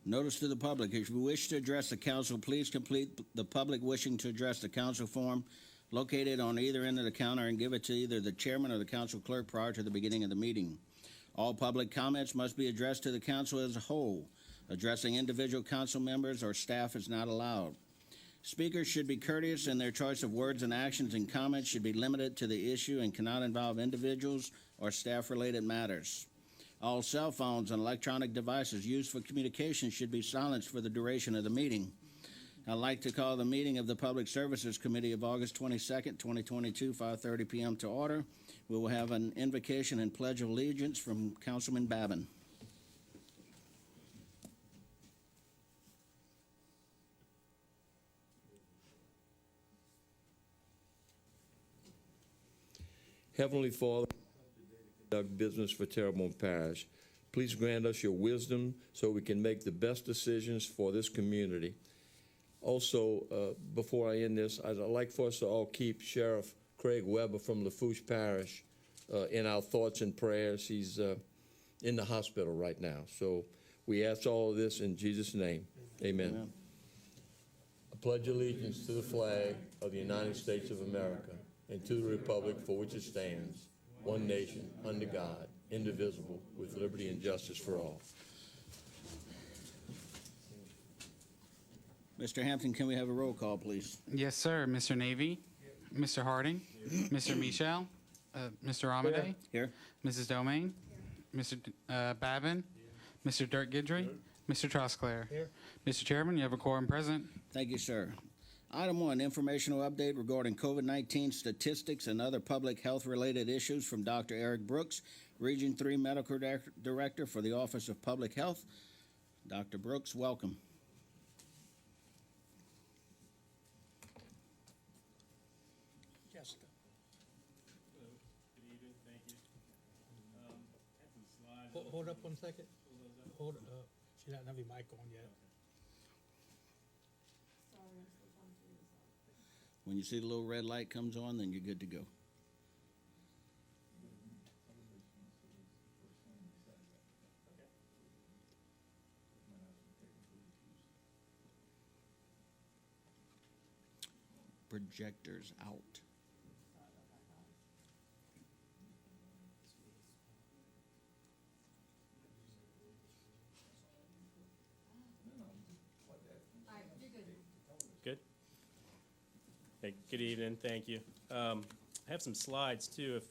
Notice to the public, if you wish to address the council, please complete the public wishing to address the council form located on either end of the counter and give it to either the chairman or the council clerk prior to the beginning of the meeting. All public comments must be addressed to the council as a whole. Addressing individual council members or staff is not allowed. Speakers should be courteous in their choice of words, and actions and comments should be limited to the issue and cannot involve individuals or staff-related matters. All cell phones and electronic devices used for communication should be silenced for the duration of the meeting. I'd like to call the meeting of the Public Services Committee of August 22nd, 2022, 5:30 p.m. to order. We will have an invocation and pledge of allegiance from Councilman Babin. Heavenly Father, conduct business for Terrebonne Parish. Please grant us your wisdom so we can make the best decisions for this community. Also, before I end this, I'd like for us to all keep Sheriff Craig Weber from Lafourche Parish in our thoughts and prayers. He's in the hospital right now. So we ask all of this in Jesus' name. Amen. Amen. I pledge allegiance to the flag of the United States of America and to the republic for which it stands, one nation, under God, indivisible, with liberty and justice for all. Mr. Hampton, can we have a roll call, please? Yes, sir. Mr. Navy, Mr. Harding, Mr. Michel, Mr. Amade, Here. Mrs. Domain, Mr. Babin, Mr. Dirk Guidry, Mr. Trosclair. Here. Mr. Chairman, you have a quorum present. Thank you, sir. Item 1, informational update regarding COVID-19 statistics and other public health-related issues from Dr. Eric Brooks, Region 3 Medical Director for the Office of Public Health. Dr. Brooks, welcome. Jessica. Hello. Good evening. Thank you. I had some slides. Hold up 1 second. Hold it up. She doesn't have your mic on yet. When you see the little red light comes on, then you're good to go. Projectors out. Good. Hey, good evening. Thank you. I have some slides too. If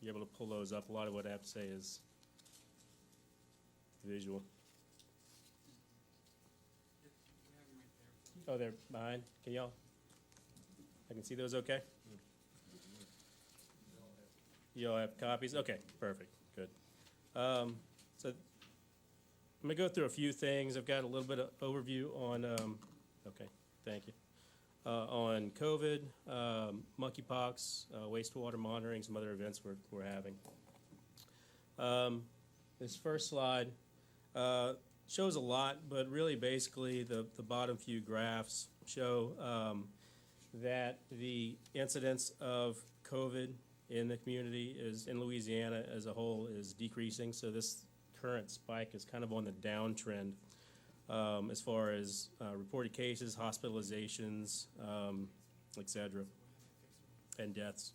you're able to pull those up, a lot of what I have to say is visual. Oh, they're behind. Can y'all? I can see those okay? You all have copies? Okay, perfect. Good. So I'm going to go through a few things. I've got a little bit of overview on, okay, thank you. On COVID, monkeypox, wastewater monitoring, some other events we're having. This first slide shows a lot, but really basically the bottom few graphs show that the incidence of COVID in the community is, in Louisiana as a whole, is decreasing. So this current spike is kind of on the downtrend as far as reported cases, hospitalizations, etc., and deaths.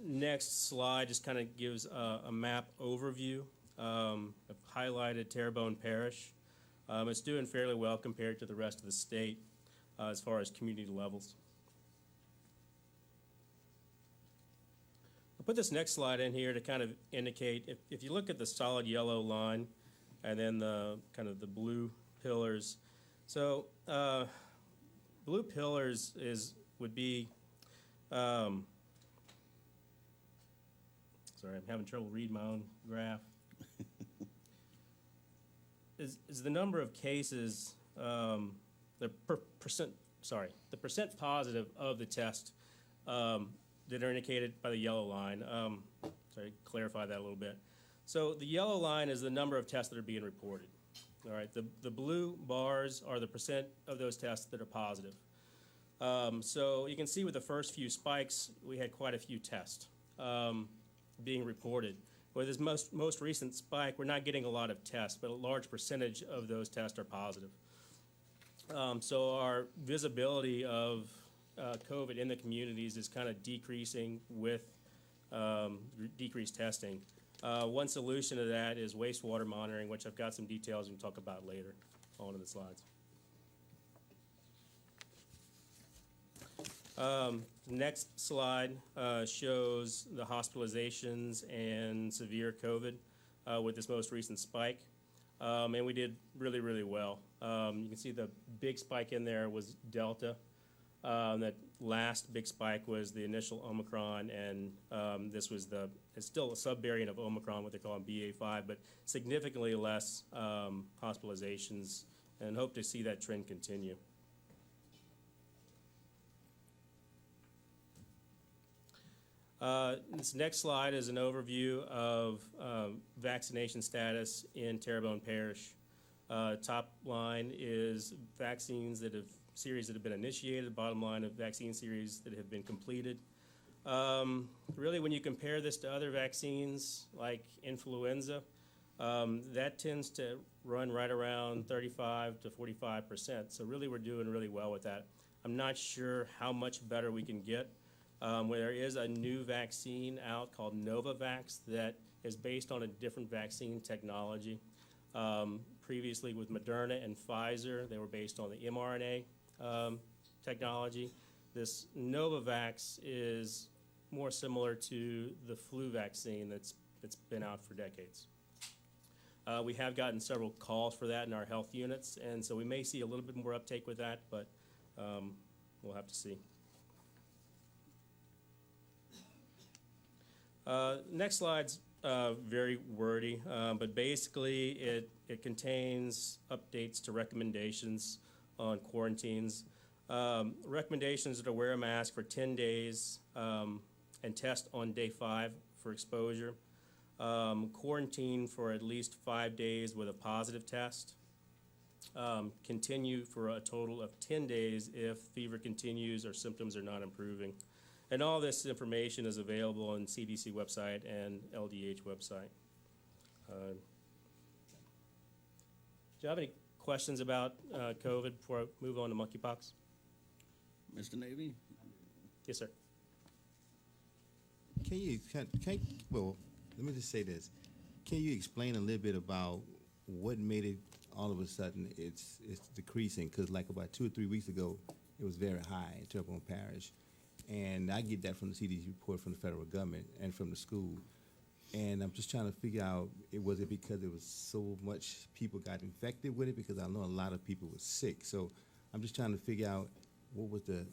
Next slide just kind of gives a map overview. I've highlighted Terrebonne Parish. It's doing fairly well compared to the rest of the state as far as community levels. I'll put this next slide in here to kind of indicate, if you look at the solid yellow line and then the kind of the blue pillars. So blue pillars would be, sorry, I'm having trouble reading my own graph. Is the number of cases, the percent positive of the test that are indicated by the yellow line. Sorry, clarify that a little bit. So the yellow line is the number of tests that are being reported. All right, the blue bars are the percent of those tests that are positive. So you can see with the first few spikes, we had quite a few tests being reported. with this most recent spike, we're not getting a lot of tests, but a large percentage of those tests are positive. So our visibility of COVID in the communities is kind of decreasing with decreased testing. One solution to that is wastewater monitoring, which I've got some details we can talk about later on in the slides. Next slide shows the hospitalizations and severe COVID with this most recent spike. And we did really, really well. You can see the big spike in there was Delta. That last big spike was the initial Omicron, and this was it's still a subvariant of Omicron, what they call BA.5, but significantly less hospitalizations, and hope to see that trend continue. This next slide is an overview of vaccination status in Terrebonne Parish. Top line is vaccines series that have been initiated, bottom line of vaccine series that have been completed. Really, when you compare this to other vaccines like influenza, that tends to run right around 35 to 45%. So really, we're doing really well with that. I'm not sure how much better we can get. Where there is a new vaccine out called Novavax that is based on a different vaccine technology. Previously with Moderna and Pfizer, they were based on the mRNA technology. This Novavax is more similar to the flu vaccine that's been out for decades. We have gotten several calls for that in our health units, and so we may see a little bit more uptake with that, but we'll have to see. Next slide's very wordy, but basically it contains updates to recommendations on quarantines. Recommendations are to wear a mask for 10 days and test on day 5 for exposure. Quarantine for at least 5 days with a positive test. Continue for a total of 10 days if fever continues or symptoms are not improving. And all this information is available on CDC website and LDH website. Do you have any questions about COVID before I move on to monkeypox? Mr. Navy? Yes, sir. Well, let me just say this. Can you explain a little bit about what made it all of a sudden it's decreasing? Because like about 2 or 3 weeks ago, it was very high in Terrebonne Parish. And I get that from the CDC report from the federal government and from the school. And I'm just trying to figure out, was it because it was so much people got infected with it? Because I know a lot of people were sick. So I'm just trying to figure out what was the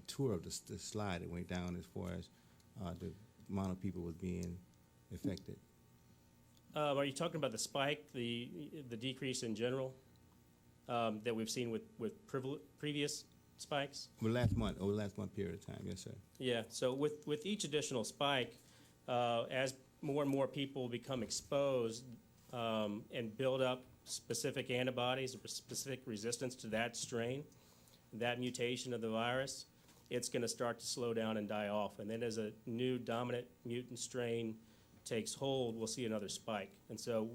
tour of the slide that went down as far as the amount of people was being affected. Are you talking about the spike, the decrease in general that we've seen with previous spikes? Over the last month period of time, yes, sir. Yeah, so with each additional spike, as more and more people become exposed and build up specific antibodies or specific resistance to that strain, that mutation of the virus, it's going to start to slow down and die off. And then as a new dominant mutant strain takes hold, we'll see another spike. And so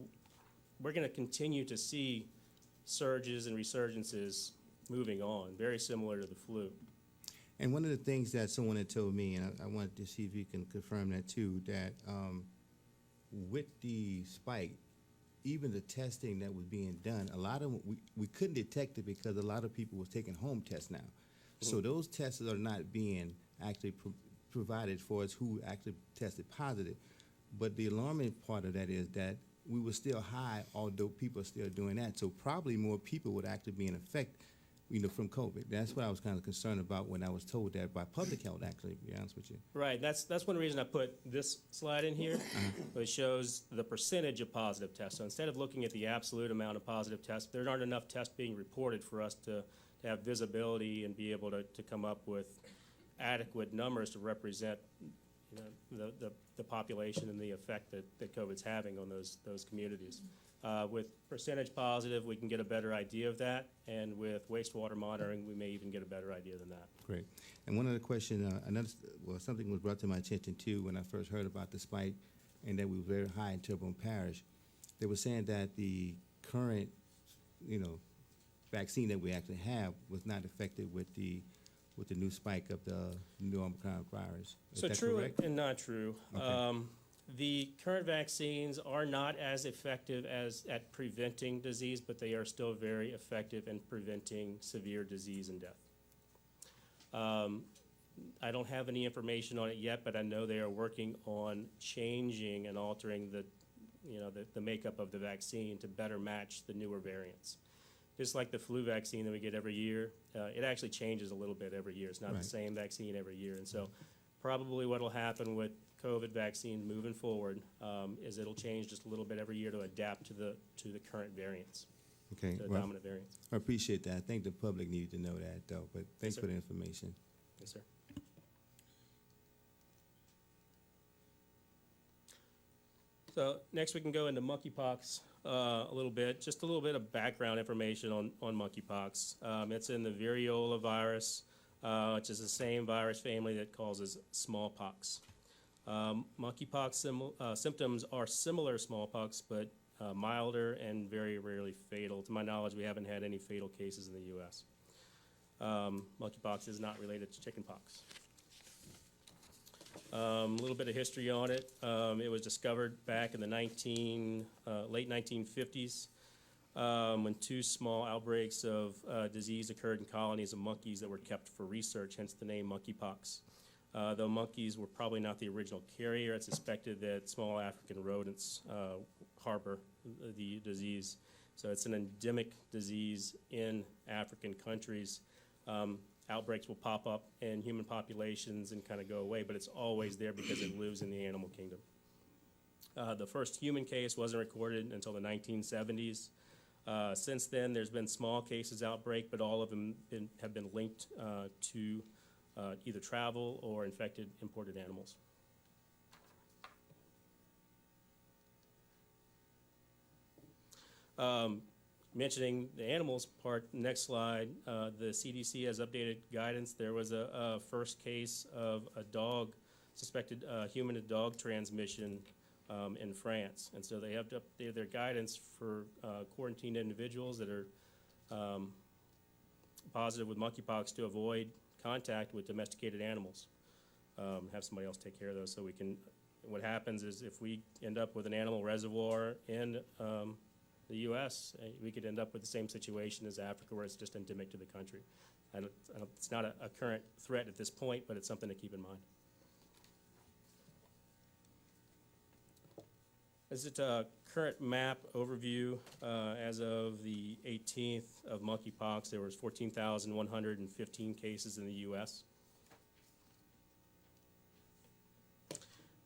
we're going to continue to see surges and resurgences moving on, very similar to the flu. And one of the things that someone had told me, and I wanted to see if you can confirm that too, that with the spike, even the testing that was being done, a lot of them, we couldn't detect it because a lot of people was taking home tests now. Mm-hmm. So those tests are not being actually provided for us who actually tested positive. But the alarming part of that is that we were still high, although people are still doing that. So probably more people would actually be in effect, from COVID. That's what I was kind of concerned about when I was told that by public health, actually, to be honest with you. Right, that's one reason I put this slide in here. It shows the percentage of positive tests. So instead of looking at the absolute amount of positive tests, there aren't enough tests being reported for us to have visibility and be able to come up with adequate numbers to represent the population and the effect that COVID's having on those communities. With percentage positive, we can get a better idea of that, and with wastewater monitoring, we may even get a better idea than that. Great. And one other question, something was brought to my attention too when I first heard about the spike, and that we were very high in Terrebonne Parish. They were saying that the current, vaccine that we actually have was not effective with the new spike of the new Omicron virus. Is So that true correct? and not true. Okay. The current vaccines are not as effective as at preventing disease, but they are still very effective in preventing severe disease and death. I don't have any information on it yet, but I know they are working on changing and altering the makeup of the vaccine to better match the newer variants. Just like the flu vaccine that we get every year, it actually changes a little bit every year. It's not Right. the same vaccine every year. And so probably what will happen with COVID vaccine moving forward is it'll change just a little bit every year to adapt to the current variants, Okay, the well, dominant variants. I appreciate that. I think the public needed to know that, though, but thanks sir. for the information. Yes, sir. So next we can go into monkeypox a little bit. Just a little bit of background information on monkeypox. It's in the variola virus, which is the same virus family that causes smallpox. Monkeypox symptoms are similar to smallpox, but milder and very rarely fatal. To my knowledge, we haven't had any fatal cases in the U.S. Monkeypox is not related to chickenpox. A little bit of history on it. It was discovered back in the late 1950s when two small outbreaks of disease occurred in colonies of monkeys that were kept for research, hence the name monkeypox. Though monkeys were probably not the original carrier, it's suspected that small African rodents harbor the disease. So it's an endemic disease in African countries. Outbreaks will pop up in human populations and kind of go away, but it's always there because it lives in the animal kingdom. The first human case wasn't recorded until the 1970s. Since then, there's been small cases outbreak, but all of them have been linked to either travel or infected imported animals. Mentioning the animals part, next slide, the CDC has updated guidance. There was a first case of a dog, suspected human-to-dog transmission in France. And so they have to update their guidance for quarantined individuals that are positive with monkeypox to avoid contact with domesticated animals. Have somebody else take care of those so we can, what happens is if we end up with an animal reservoir in the U.S., we could end up with the same situation as Africa where it's just endemic to the country. It's not a current threat at this point, but it's something to keep in mind. This is a current map overview as of the 18th of monkeypox. There was 14,115 cases in the U.S.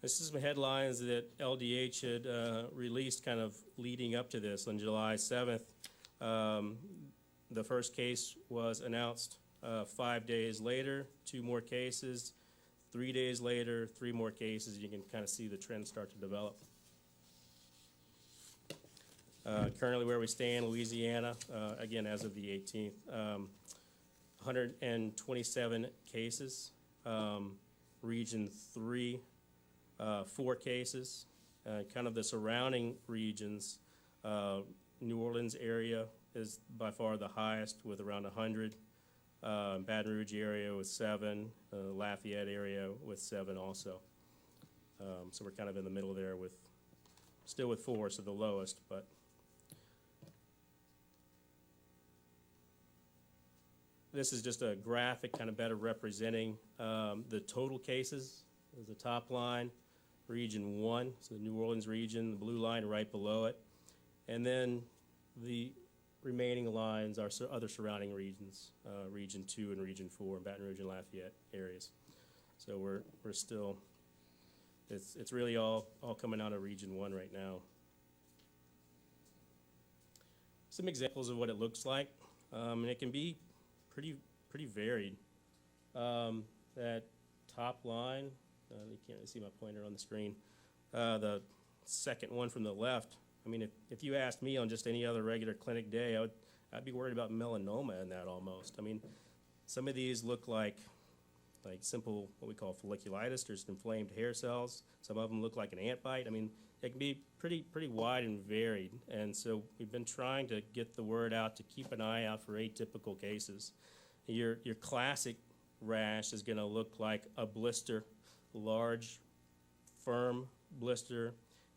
This is some headlines that LDH had released kind of leading up to this. On July 7th, the first case was announced 5 days later, 2 more cases. 3 days later, 3 more cases. You can kind of see the trend start to develop. Currently where we stand, Louisiana, again as of the 18th, 127 cases. Region 3, 4 cases. Kind of the surrounding regions, New Orleans area is by far the highest with around 100. Baton Rouge area with 7. Lafayette area with 7 also. So we're kind of in the middle there still with 4, so the lowest, but. This is just a graphic kind of better representing the total cases. There's the top line, region 1, so the New Orleans region, the blue line right below it. And then the remaining lines are other surrounding regions, region 2 and region 4, Baton Rouge and Lafayette areas. So we're still, it's really all coming out of region 1 right now. Some examples of what it looks like, and it can be pretty varied. That top line, you can't really see my pointer on the screen. The second one from the left, I mean, if you asked me on just any other regular clinic day, I'd be worried about melanoma in that almost. I mean, some of these look like like simple, what we call folliculitis. There's inflamed hair cells. Some of them look like an ant bite. I mean, it can be pretty wide and varied. And so we've been trying to get the word out to keep an eye out for atypical cases. Your classic rash is going to look like a blister, large, firm blister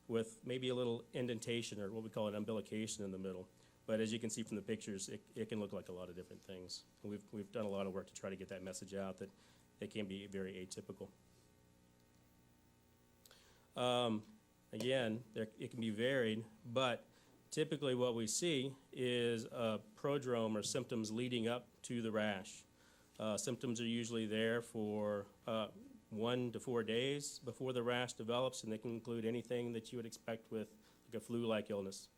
with maybe a little indentation or what we call an umbilication in the middle. But as you can see from the pictures, it can look like a lot of different things. And we've done a lot of work to try to get that message out that it can be very atypical. Again, it can be varied, but typically what we see is a prodrome or symptoms leading up to the rash. Symptoms are usually there for 1 to 4 days before the rash develops, and they can include anything that you would expect with like a flu-like illness.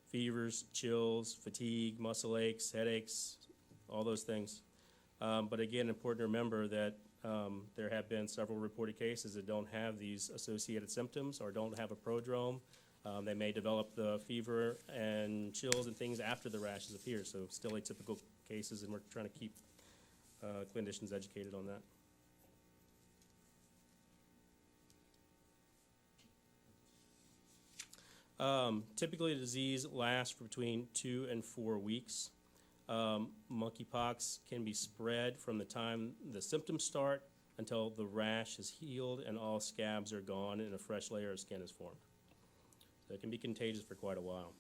Fevers, chills, fatigue, muscle aches, headaches, all those things. But again, important to remember that there have been several reported cases that don't have these associated symptoms or don't have a prodrome. They may develop the fever and chills and things after the rashes appear, so still atypical cases, and we're trying to keep clinicians educated on that. Typically, the disease lasts for between 2 and 4 weeks. Monkeypox can be spread from the time the symptoms start until the rash is healed and all scabs are gone and a fresh layer of skin is formed. So it can be contagious for quite a while.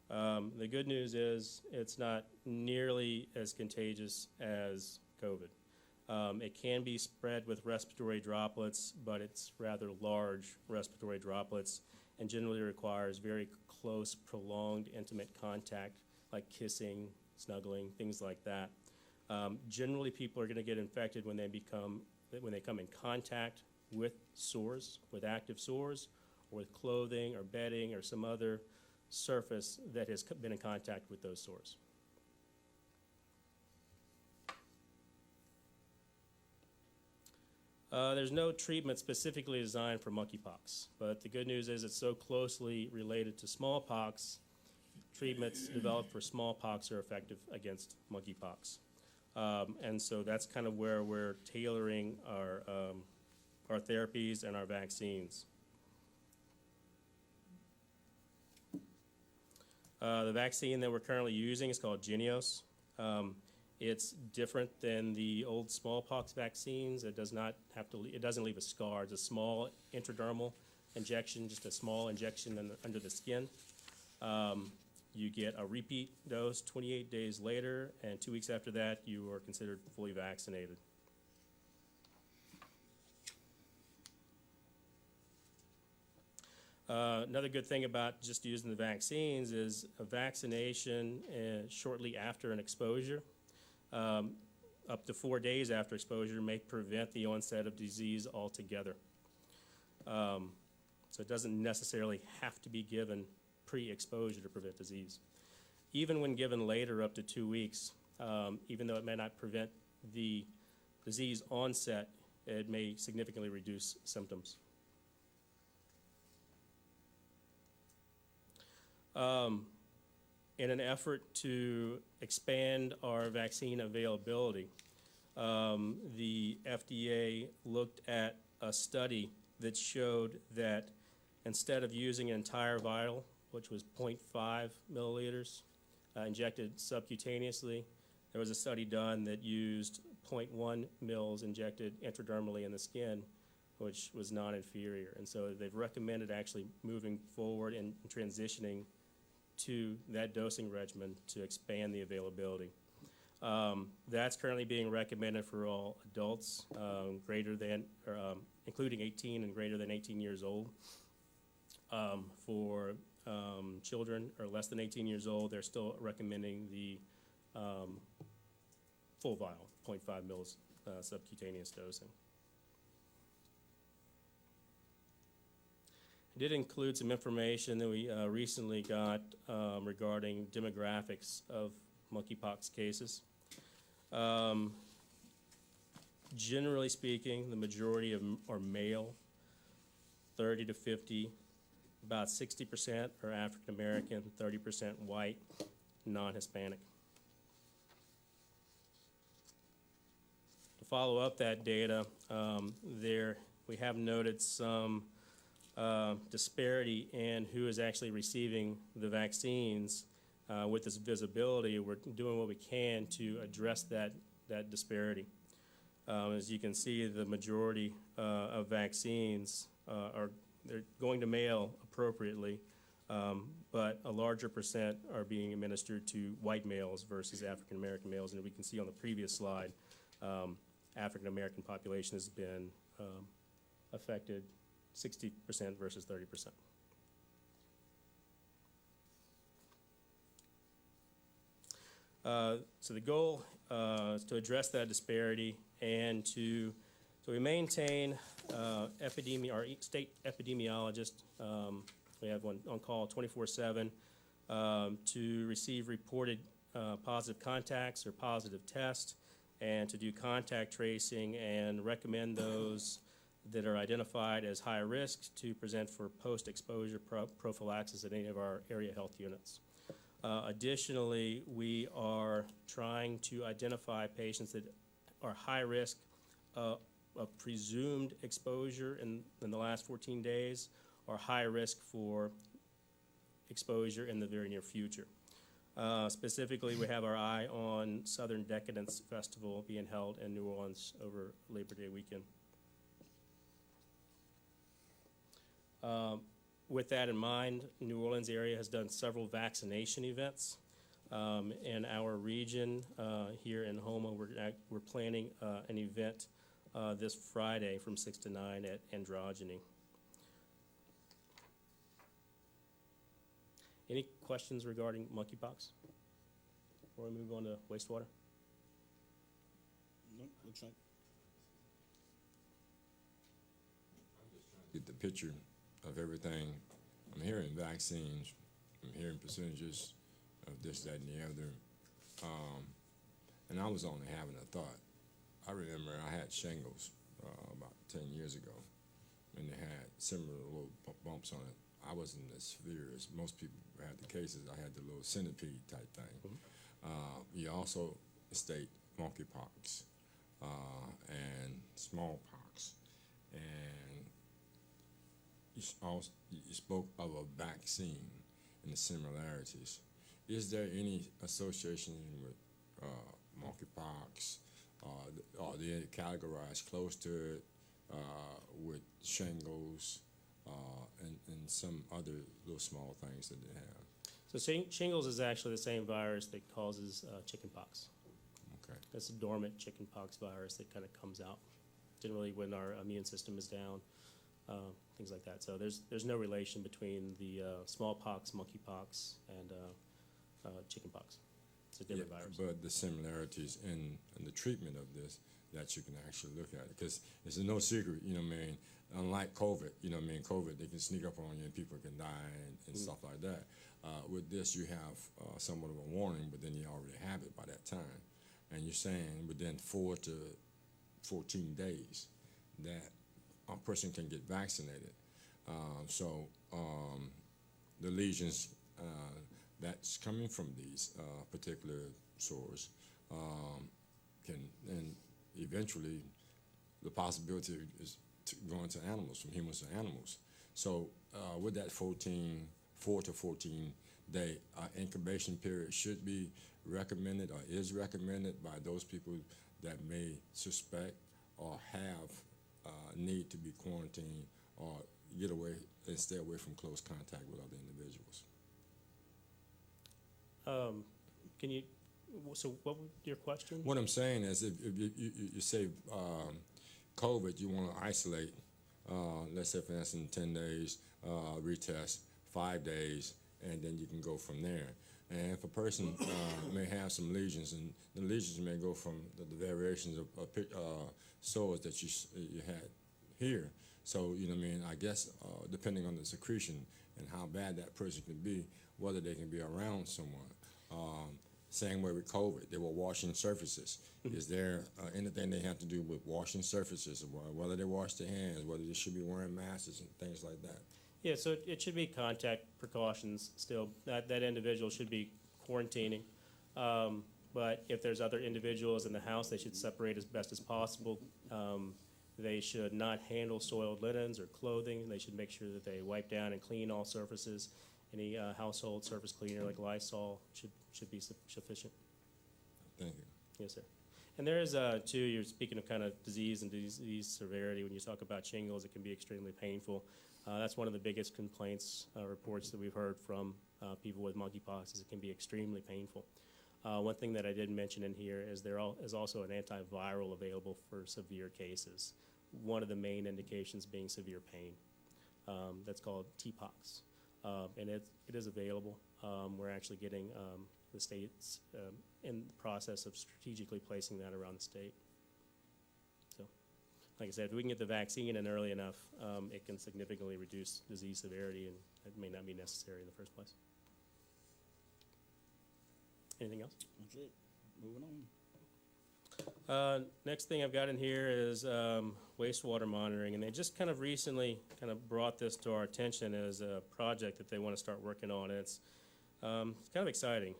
The good news is it's not nearly as contagious as COVID. It can be spread with respiratory droplets, but it's rather large respiratory droplets and generally requires very close, prolonged, intimate contact, like kissing, snuggling, things like that. Generally, people are going to get infected when they come in contact with sores, with active sores, or with clothing or bedding or some other surface that has been in contact with those sores. There's no treatment specifically designed for monkeypox, but the good news is it's so closely related to smallpox. Treatments developed for smallpox are effective against monkeypox. And so that's kind of where we're tailoring our therapies and our vaccines. The vaccine that we're currently using is called Jynneos. It's different than the old smallpox vaccines. It doesn't leave a scar. It's a small intradermal injection, just a small injection under the skin. You get a repeat dose 28 days later, and 2 weeks after that, you are considered fully vaccinated. Another good thing about just using the vaccines is a vaccination shortly after an exposure, up to 4 days after exposure, may prevent the onset of disease altogether. So it doesn't necessarily have to be given pre-exposure to prevent disease. Even when given later, up to 2 weeks, even though it may not prevent the disease onset, it may significantly reduce symptoms. In an effort to expand our vaccine availability, the FDA looked at a study that showed that instead of using an entire vial, which was 0.5 milliliters injected subcutaneously, there was a study done that used 0.1 mils injected intradermally in the skin, which was non-inferior. And so they've recommended actually moving forward and transitioning to that dosing regimen to expand the availability. That's currently being recommended for all adults including 18 and greater than 18 years old. For children or less than 18 years old, they're still recommending the full vial, 0.5 mils subcutaneous dosing. I did include some information that we recently got regarding demographics of monkeypox cases. Generally speaking, the majority of them are male, 30 to 50. About 60% are African American, 30% white, non-Hispanic. The follow up that data, we have noted some disparity in who is actually receiving the vaccines. With this visibility, we're doing what we can to address that disparity. As you can see, the majority of vaccines they're going to mail appropriately, but a larger percent are being administered to white males versus African American males. And we can see on the previous slide, African American population has been affected 60% versus 30%. So the goal is to address that disparity and so we maintain our state epidemiologist. We have one on call 24/7 to receive reported positive contacts or positive tests, and to do contact tracing and recommend those that are identified as high risk to present for post-exposure prophylaxis at any of our area health units. Additionally, we are trying to identify patients that are high risk of presumed exposure in the last 14 days or high risk for exposure in the very near future. Specifically, we have our eye on Southern Decadence Festival being held in New Orleans over Labor Day weekend. With that in mind, New Orleans area has done several vaccination events. In our region here in Houma, we're planning an event this Friday from 6 to 9 at Androgyny. Any questions regarding monkeypox before we move on to wastewater? Nope, looks like. Get the picture of everything. I'm hearing vaccines, I'm hearing percentages of this, that, and the other. And I was only having a thought. I remember I had shingles about 10 years ago, and they had similar little bumps on it. I wasn't as severe as most people had the cases. I had the little centipede type thing. You also state monkeypox and smallpox, and you spoke of a vaccine and the similarities. Is there any association with monkeypox? Are they categorized close to it with shingles and some other little small things that they have? So shingles is actually the same virus that causes chickenpox. Okay. It's a dormant chickenpox virus that kind of comes out generally when our immune system is down, things like that. So there's no relation between the smallpox, monkeypox, and chickenpox. It's a different virus. But the similarities in the treatment of this that you can actually look at it, because it's no secret, you know what I mean, unlike COVID, you know what I mean, COVID, they can sneak up on you and people can die and stuff like that. With this, you have somewhat of a warning, but then you already have it by that time. And you're saying within 4 to 14 days that a person can get vaccinated. So the lesions that's coming from these particular sores can, and eventually the possibility is going to animals, from humans to animals. So with that 4 to 14 day incubation period should be recommended or is recommended by those people that may suspect or have need to be quarantined or get away and stay away from close contact with other individuals. So what was your question? What I'm saying is if you say COVID, you want to isolate, let's say for instance 10 days, retest, 5 days, and then you can go from there. And if a person may have some lesions, and the lesions may go from the variations of sores that you had here. So, you know what I mean, I guess depending on the secretion and how bad that person can be, whether they can be around someone. Same way with COVID, they were washing surfaces. Is there anything they have to do with washing surfaces, whether they wash their hands, whether they should be wearing masks and things like that? Yeah, so it should be contact precautions still. That individual should be quarantining. But if there's other individuals in the house, they should separate as best as possible. They should not handle soiled linens or clothing. They should make sure that they wipe down and clean all surfaces. Any household surface cleaner like Lysol should be sufficient. Thank you. Yes, sir. And there is, too, you're speaking of kind of disease and disease severity. When you talk about shingles, it can be extremely painful. That's one of the biggest complaints reports that we've heard from people with monkeypox is it can be extremely painful. One thing that I didn't mention in here is there is also an antiviral available for severe cases. One of the main indications being severe pain. That's called TPOXX. And it is available. We're actually getting the states in the process of strategically placing that around the state. So, like I said, if we can get the vaccine in early enough, it can significantly reduce disease severity, and it may not be necessary in the first place. Anything else? That's it. Moving on. Next thing I've got in here is wastewater monitoring, and they just kind of recently kind of brought this to our attention as a project that they want to start working on. It's kind of exciting.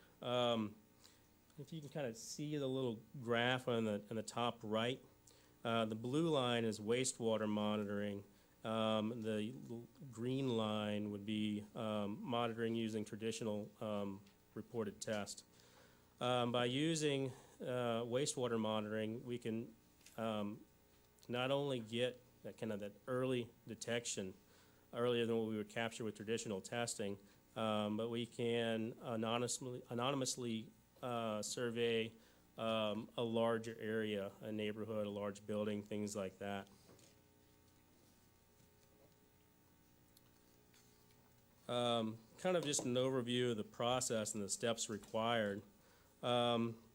If you can kind of see the little graph on the top right, the blue line is wastewater monitoring. The green line would be monitoring using traditional reported test. By using wastewater monitoring, we can not only get that early detection, earlier than what we would capture with traditional testing, but we can anonymously survey a larger area, a neighborhood, a large building, things like that. Kind of just an overview of the process and the steps required.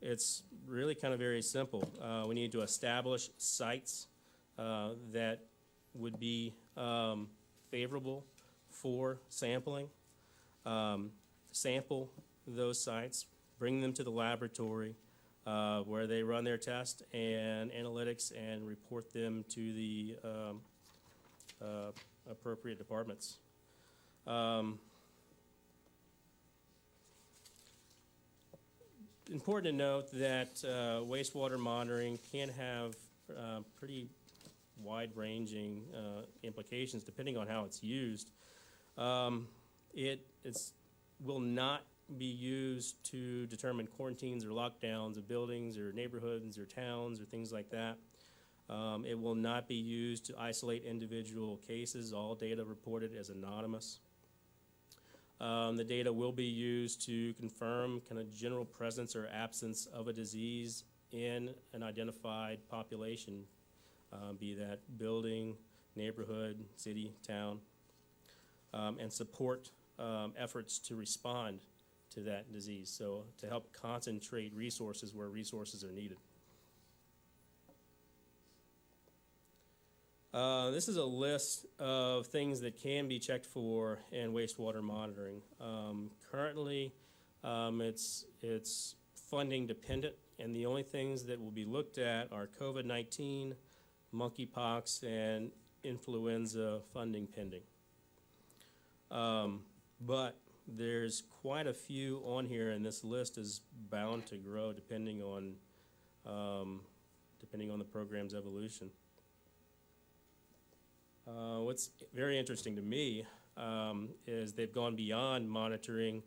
It's really kind of very simple. We need to establish sites that would be favorable for sampling. Sample those sites, bring them to the laboratory where they run their test and analytics and report them to the appropriate departments. Important to note that wastewater monitoring can have pretty wide-ranging implications depending on how it's used. It will not be used to determine quarantines or lockdowns of buildings or neighborhoods or towns or things like that. It will not be used to isolate individual cases, all data reported as anonymous. The data will be used to confirm kind of general presence or absence of a disease in an identified population, be that building, neighborhood, city, town, and support efforts to respond to that disease, so to help concentrate resources where resources are needed. This is a list of things that can be checked for in wastewater monitoring. Currently, it's funding dependent, and the only things that will be looked at are COVID-19, monkeypox, and influenza funding pending. But there's quite a few on here, and this list is bound to grow depending on the program's evolution. What's very interesting to me is they've gone beyond monitoring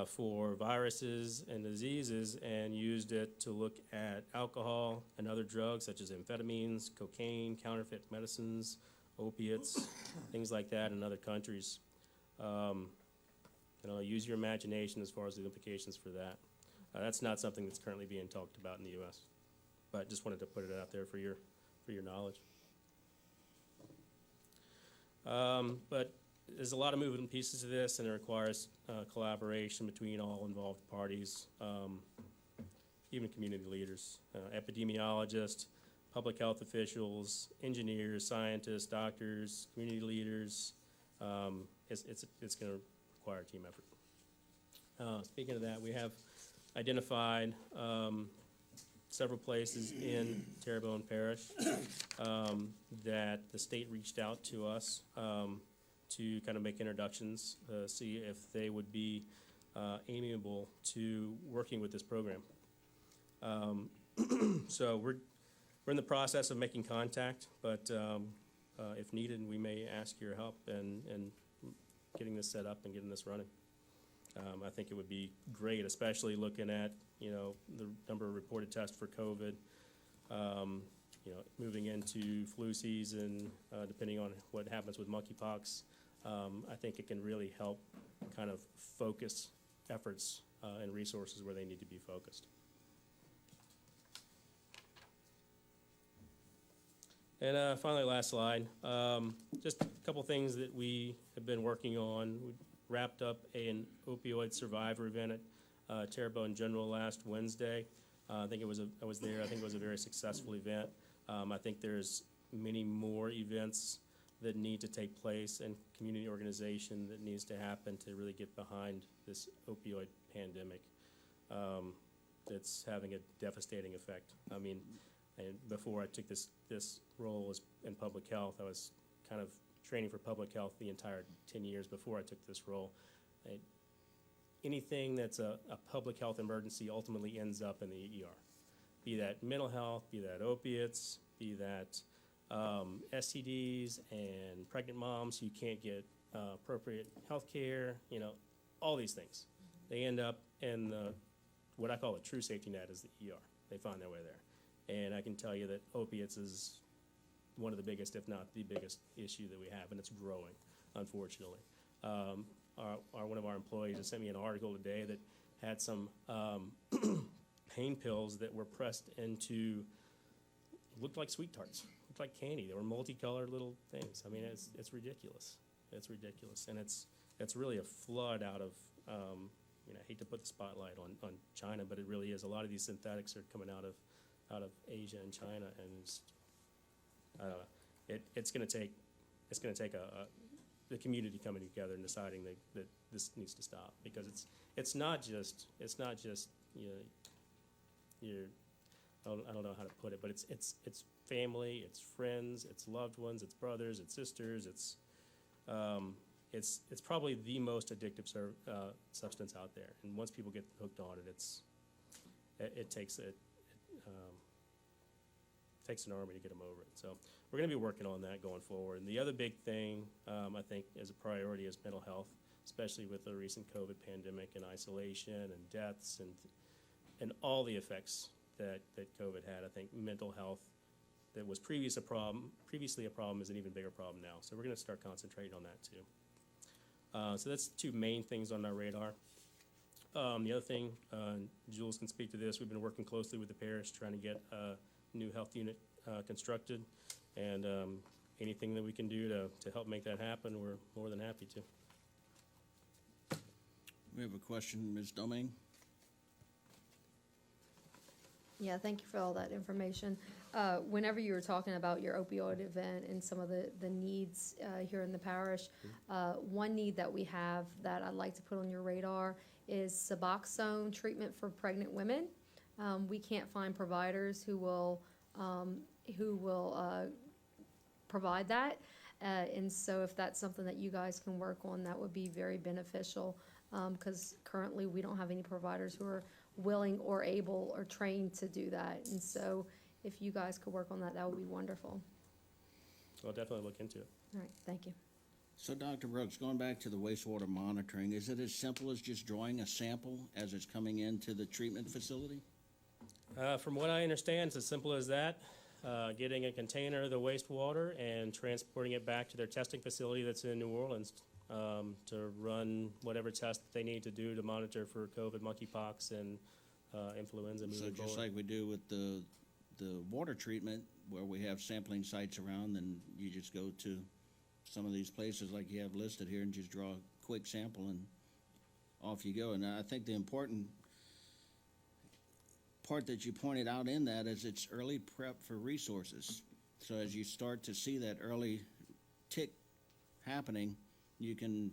for viruses and diseases and used it to look at alcohol and other drugs such as amphetamines, cocaine, counterfeit medicines, opiates, things like that in other countries. Use your imagination as far as the implications for that. That's not something that's currently being talked about in the U.S., but just wanted to put it out there for your knowledge. But there's a lot of moving pieces to this, and it requires collaboration between all involved parties, even community leaders, epidemiologists, public health officials, engineers, scientists, doctors, community leaders. It's going to require a team effort. Speaking of that, we have identified several places in Terrebonne Parish that the state reached out to us to kind of make introductions, see if they would be amiable to working with this program. So we're in the process of making contact, but if needed, we may ask your help in getting this set up and getting this running. I think it would be great, especially looking at, the number of reported tests for COVID, moving into flu season, depending on what happens with monkeypox. I think it can really help kind of focus efforts and resources where they need to be focused. And finally, last slide, just a couple things that we have been working on. We wrapped up an opioid survivor event at Terrebonne General last Wednesday. I was there. I think it was a very successful event. I think there's many more events that need to take place and community organization that needs to happen to really get behind this opioid pandemic that's having a devastating effect. I mean, and before I took this role in public health, I was kind of training for public health the entire 10 years before I took this role. Anything that's a public health emergency ultimately ends up in the ER, be that mental health, be that opiates, be that STDs and pregnant moms who can't get appropriate health care, all these things. They end up in what I call a true safety net is the ER. They find their way there. And I can tell you that opiates is one of the biggest, if not the biggest issue that we have, and it's growing, unfortunately. One of our employees has sent me an article today that had some pain pills that were pressed into, looked like sweet tarts, looked like candy. They were multicolored little things. I mean, it's ridiculous. It's ridiculous, and it's really a flood out of. I hate to put the spotlight on China, but it really is. A lot of these synthetics are coming out of Asia and China, and it's going to take the community coming together and deciding that this needs to stop, because it's not just I don't know how to put it, but it's family, it's friends, it's loved ones, it's brothers, it's sisters, it's probably the most addictive substance out there, and once people get hooked on it, it takes an army to get them over it. So we're going to be working on that going forward. And the other big thing I think as a priority is mental health, especially with the recent COVID pandemic and isolation and deaths and all the effects that COVID had. I think mental health that was previously a problem is an even bigger problem now. So we're going to start concentrating on that too. So that's two main things on our radar. The other thing, Jules can speak to this, we've been working closely with the parish trying to get a new health unit constructed, and anything that we can do to help make that happen, we're more than happy to. We have a question, Ms. Domingue. Yeah, thank you for all that information. Whenever you were talking about your opioid event and some of the needs here in the parish, one need that we have that I'd like to put on your radar is Suboxone treatment for pregnant women. We can't find providers who will provide that, and so if that's something that you guys can work on, that would be very beneficial, because currently we don't have any providers who are willing or able or trained to do that, and so if you guys could work on that, that would be wonderful. I'll definitely look into it. All right, thank you. So, Dr. Brooks, going back to the wastewater monitoring, is it as simple as just drawing a sample as it's coming into the treatment facility? From what I understand, it's as simple as that. Getting a container of the wastewater and transporting it back to their testing facility that's in New Orleans to run whatever test that they need to do to monitor for COVID, monkeypox, and influenza moving forward. So just like we do with the water treatment, where we have sampling sites around, and you just go to some of these places like you have listed here and just draw a quick sample and off you go. And I think the important part that you pointed out in that is it's early prep for resources. So as you start to see that early tick happening, you can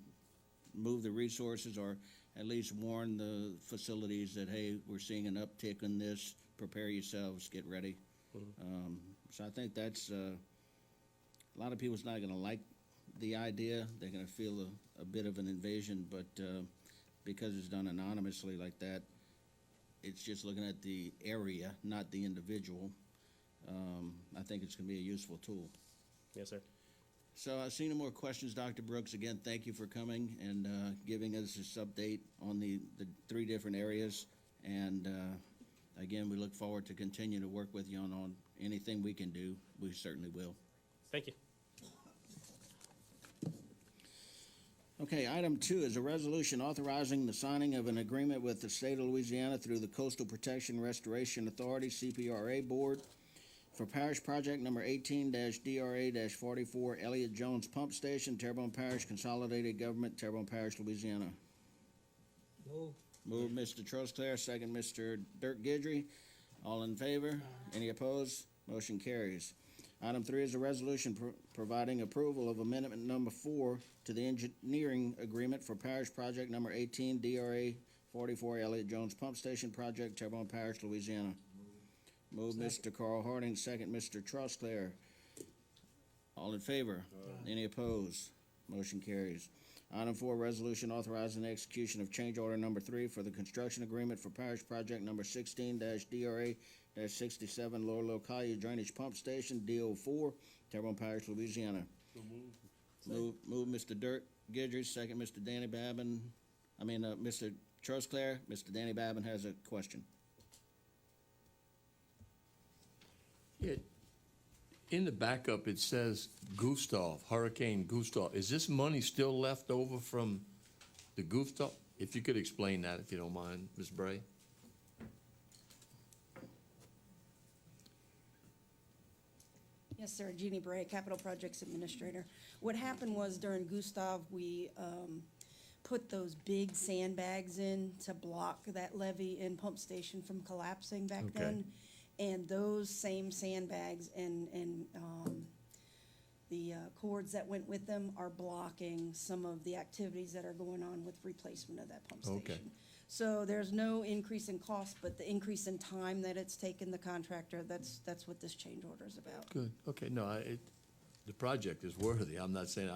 move the resources or at least warn the facilities that, hey, we're seeing an uptick in this, prepare yourselves, get ready. Mm-hmm. So I think that's, a lot of people's not gonna like the idea. They're gonna feel a bit of an invasion, but because it's done anonymously like that, it's just looking at the area, not the individual. I think it's gonna be a useful tool. Yes, sir. So I see no more questions, Dr. Brooks. Again, thank you for coming and giving us this update on the 3 different areas. And again, we look forward to continue to work with you on anything we can do. We certainly will. Thank you. Okay, item 2 is a resolution authorizing the signing of an agreement with the state of Louisiana through the Coastal Protection Restoration Authority, CPRA Board, for parish project number 18-DRA-44 Elliott Jones Pump Station, Terrebonne Parish, Consolidated Government, Terrebonne Parish, Louisiana. Move. Move Mr. Trosclair, second Mr. Dirk Gidry. All in favor? Any opposed? Motion carries. Item 3 is a resolution providing approval of amendment number 4 to the engineering agreement for parish project number 18-DRA-44 Elliott Jones Pump Station Project, Terrebonne Parish, Louisiana. Move Mr. Carl Harding, second Mr. Trosclair. All in favor? Any opposed? Motion carries. Item 4, resolution authorizing the execution of change order number 3 for the construction agreement for parish project number 16-DRA-67 Lower Localia Drainage Pump Station, DO4, Terrebonne Parish, Louisiana. Move Mr. Dirk Gidry, second Mr. Danny Babin. Mr. Trosclair. Mr. Danny Babin has a question. Yeah, in the backup, it says Gustav, Hurricane Gustav. Is this money still left over from the Gustav? If you could explain that, if you don't mind, Ms. Bray. Yes, sir. Jeannie Bray, Capital Projects Administrator. What happened was during Gustav, we put those big sandbags in to block that levee and pump station from collapsing back Okay. then. And those same sandbags and the cords that went with them are blocking some of the activities that are going on with replacement of that pump station. Okay. So there's no increase in cost, but the increase in time that it's taken the contractor, that's what this change order is about. Good, okay, no, the project is worthy. I'm not saying,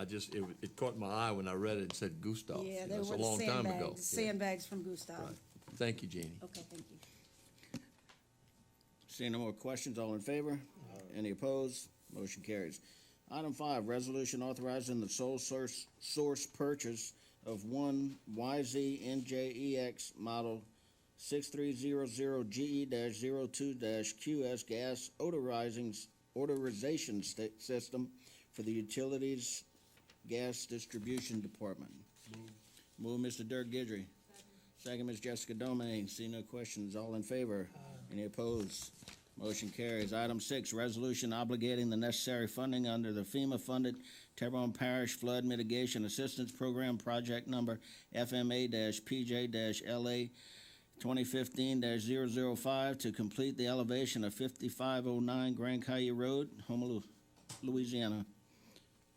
it caught my eye when I read it and said Gustav. Yeah, You they know, it's were a the long time ago. sandbags, sandbags from Gustav. Right. Thank you, Jeannie. Okay, thank you. Seeing no more questions, all in favor? Any opposed? Motion carries. Item 5, resolution authorizing the sole source purchase of one YZNJEX model 6300GE-02-QS gas odorization system for the Utilities Gas Distribution Department. Move Mr. Dirk Gidry. Second Ms. Jessica Domingue. See no questions, all in favor? Any opposed? Motion carries. Item 6, resolution obligating the necessary funding under the FEMA-funded Terrebonne Parish Flood Mitigation Assistance Program, project number FMA-PJ-LA 2015-005 to complete the elevation of 5509 Grand Caillou Road, Houma, Louisiana.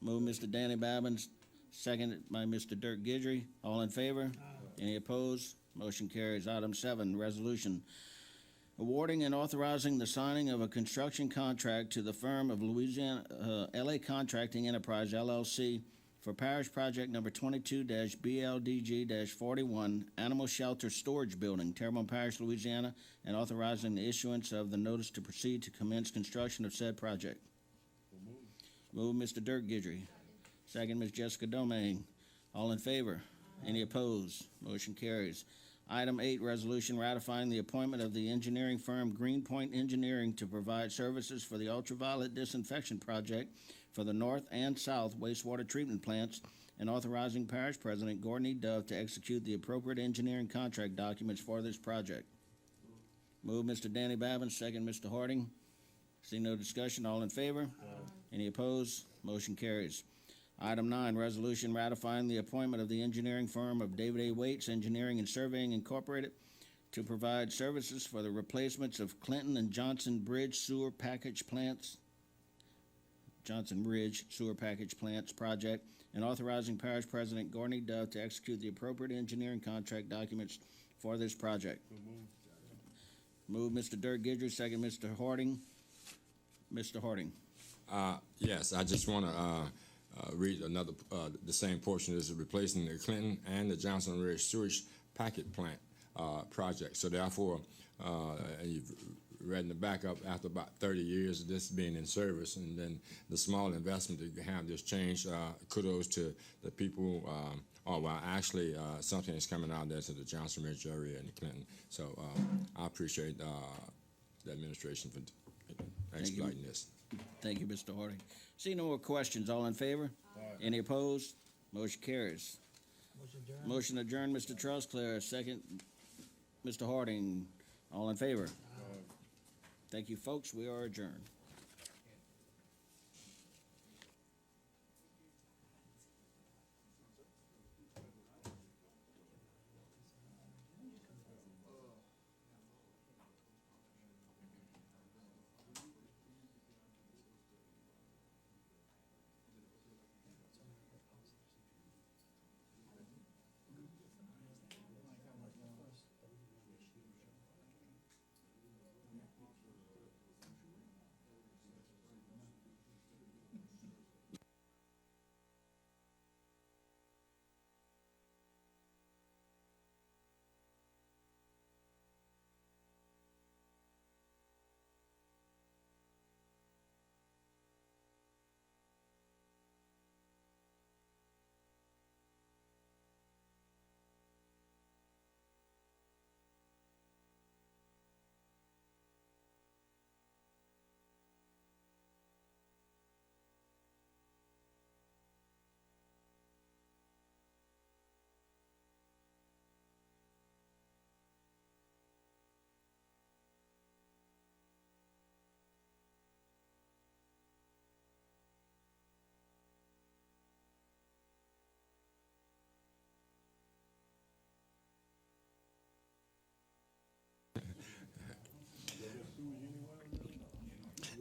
Move Mr. Danny Babin, seconded by Mr. Dirk Gidry. All in favor? Any opposed? Motion carries. Item 7, resolution awarding and authorizing the signing of a construction contract to the firm of Louisiana, LA Contracting Enterprise, LLC, for parish project number 22-BLDG-41, Animal Shelter Storage Building, Terrebonne Parish, Louisiana, and authorizing the issuance of the notice to proceed to commence construction of said project. Move Mr. Dirk Gidry. Second Ms. Jessica Domingue. All in favor? Any opposed? Motion carries. Item 8, resolution ratifying the appointment of the engineering firm Greenpoint Engineering to provide services for the ultraviolet disinfection project for the north and south wastewater treatment plants, and authorizing Parish President Gordon E. Dove to execute the appropriate engineering contract documents for this project. Move Mr. Danny Babin, second Mr. Harding. See no discussion, all in favor? Any opposed? Motion carries. Item 9, resolution ratifying the appointment of the engineering firm of David A. Waits Engineering and Surveying Incorporated to provide services for the replacements of Clinton and Johnson Bridge sewer package plants, project, and authorizing Parish President Gordon E. Dove to execute the appropriate engineering contract documents for this project. Move Mr. Dirk Gidry, second Mr. Harding. Mr. Harding. Yes, I just want to read another, the same portion. This is replacing the Clinton and the Johnson Ridge sewage packet plant project. So therefore, you've read in the backup after about 30 years of this being in service, and then the small investment that you have this change. Kudos to the people. Actually, something is coming out there to the Johnson Ridge area and Clinton. So I appreciate the administration for exploiting this. Thank you, Mr. Harding. See no more questions. All in favor? Any opposed? Motion carries. Motion adjourned. Motion adjourned, Mr. Trusclair. Second, Mr. Harding. All in favor? Thank you, folks. We are adjourned.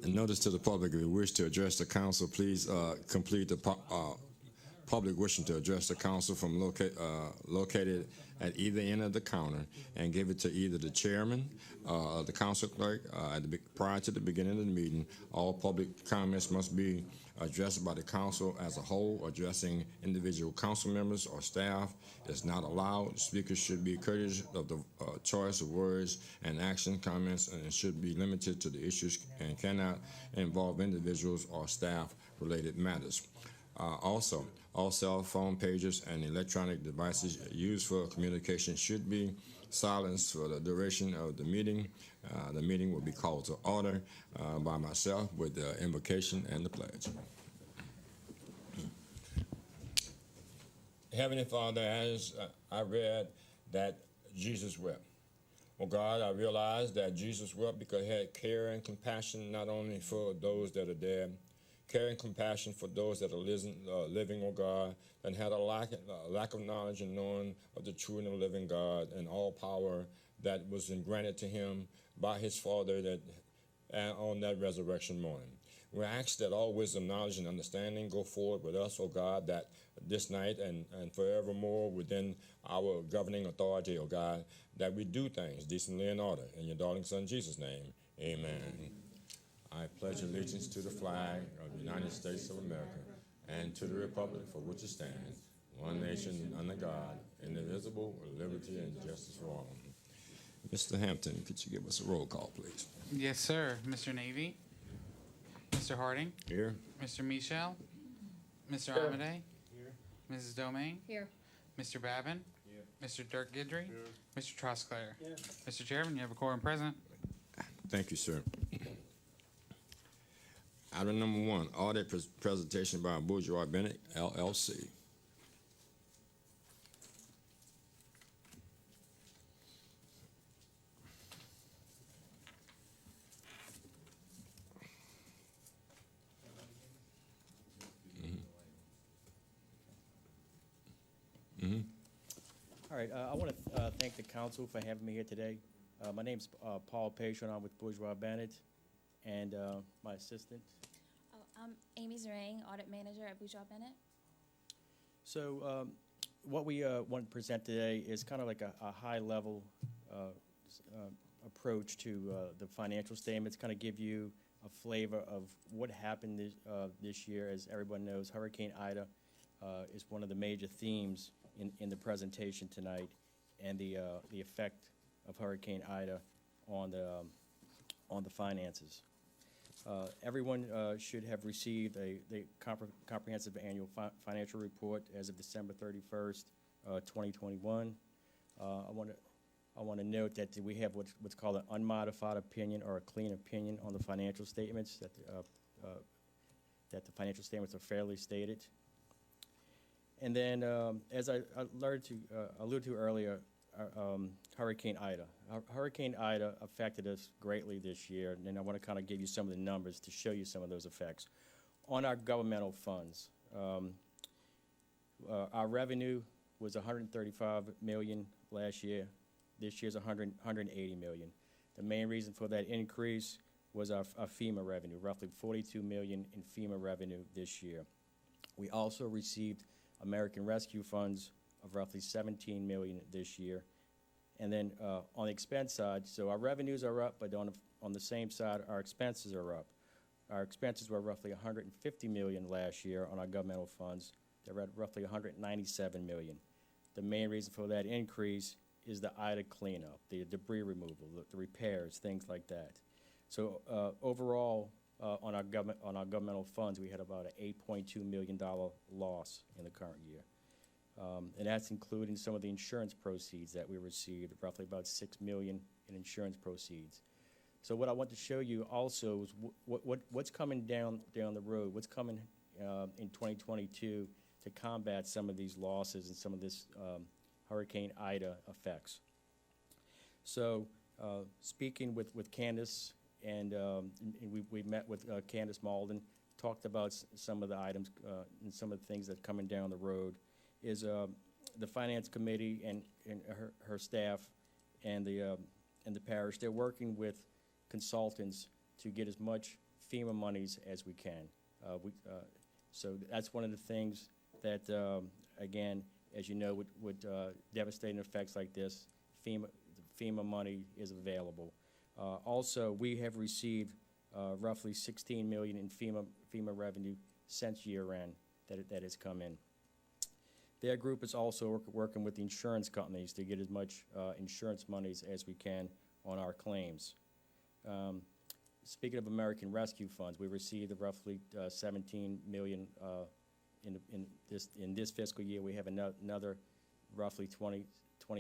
And notice to the public, if you wish to address the council, please complete the public wishing to address the council from located at either end of the counter and give it to either the chairman or the council clerk prior to the beginning of the meeting. All public comments must be addressed by the council as a whole. Addressing individual council members or staff is not allowed. Speakers should be courteous of the choice of words and action comments, and should be limited to the issues and cannot involve individuals or staff related matters. Also, all cell phone pages and electronic devices used for communication should be silenced for the duration of the meeting. The meeting will be called to order by myself with the invocation and the pledge. Heavenly Father, as I read that Jesus wept, oh God, I realized that Jesus wept because he had care and compassion not only for those that are dead, care and compassion for those that are living, oh God, and had a lack of knowledge and knowing of the true and the living God and all power that was granted to him by his Father on that resurrection morning. We ask that all wisdom, knowledge, and understanding go forward with us, oh God, that this night and forevermore within our governing authority, oh God, that we do things decently in order. In your darling Son, Jesus' name, amen. I pledge allegiance to the flag of the United States of America and to the republic for which it stands, one nation under God, indivisible, with liberty and justice for all. Mr. Hampton, could you give us a roll call, please? Yes, sir. Mr. Navy, Mr. Harding, Here. Mr. Michel, Mr. Amade, Mrs. Domain, Here. Mr. Babin, Mr. Dirk Gidry, Mr. Trosclair. Mr. Chairman, you have a quorum present. Thank you, sir. Item number 1, audit presentation by Bourgeois Bennett, LLC. All right, I want to thank the council for having me here today. My name's Paul Patron. I'm with Bourgeois Bennett, and my assistant. I'm Amy Zerang, Audit Manager at Bourgeois Bennett. So what we want to present today is kind of like a high-level approach to the financial statements, kind of give you a flavor of what happened this year. As everyone knows, Hurricane Ida is one of the major themes in the presentation tonight. the effect of Hurricane Ida on the finances. Everyone should have received the comprehensive annual financial report as of December 31st, 2021. I want to note that we have what's called an unmodified opinion or a clean opinion on the financial statements, that the financial statements are fairly stated. And then, as I alluded to earlier, Hurricane Ida. Hurricane Ida affected us greatly this year, and I want to kind of give you some of the numbers to show you some of those effects. On our governmental funds, our revenue was $135 million last year. This year's $180 million. The main reason for that increase was our FEMA revenue, roughly $42 million in FEMA revenue this year. We also received American Rescue Funds of roughly $17 million this year. And then on the expense side, so our revenues are up, but on the same side, our expenses are up. Our expenses were roughly $150 million last year on our governmental funds. They're at roughly $197 million. The main reason for that increase is the Ida cleanup, the debris removal, the repairs, things like that. So overall, on our governmental funds, we had about an $8.2 million loss in the current year. And that's including some of the insurance proceeds that we received, roughly about $6 million in insurance proceeds. So what I want to show you also is what's coming down the road, what's coming in 2022 to combat some of these losses and some of this Hurricane Ida effects. So speaking with Candace, and we met with Candace Malden, talked about some of the items and some of the things that are coming down the road, is the Finance Committee and her staff and the parish, they're working with consultants to get as much FEMA monies as we can. So that's one of the things that, again, as you know, with devastating effects like this, FEMA money is available. Also, we have received roughly $16 million in FEMA revenue since year-end that has come in. Their group is also working with the insurance companies to get as much insurance monies as we can on our claims. Speaking of American Rescue Funds, we received roughly $17 million in this fiscal year. We have another roughly $20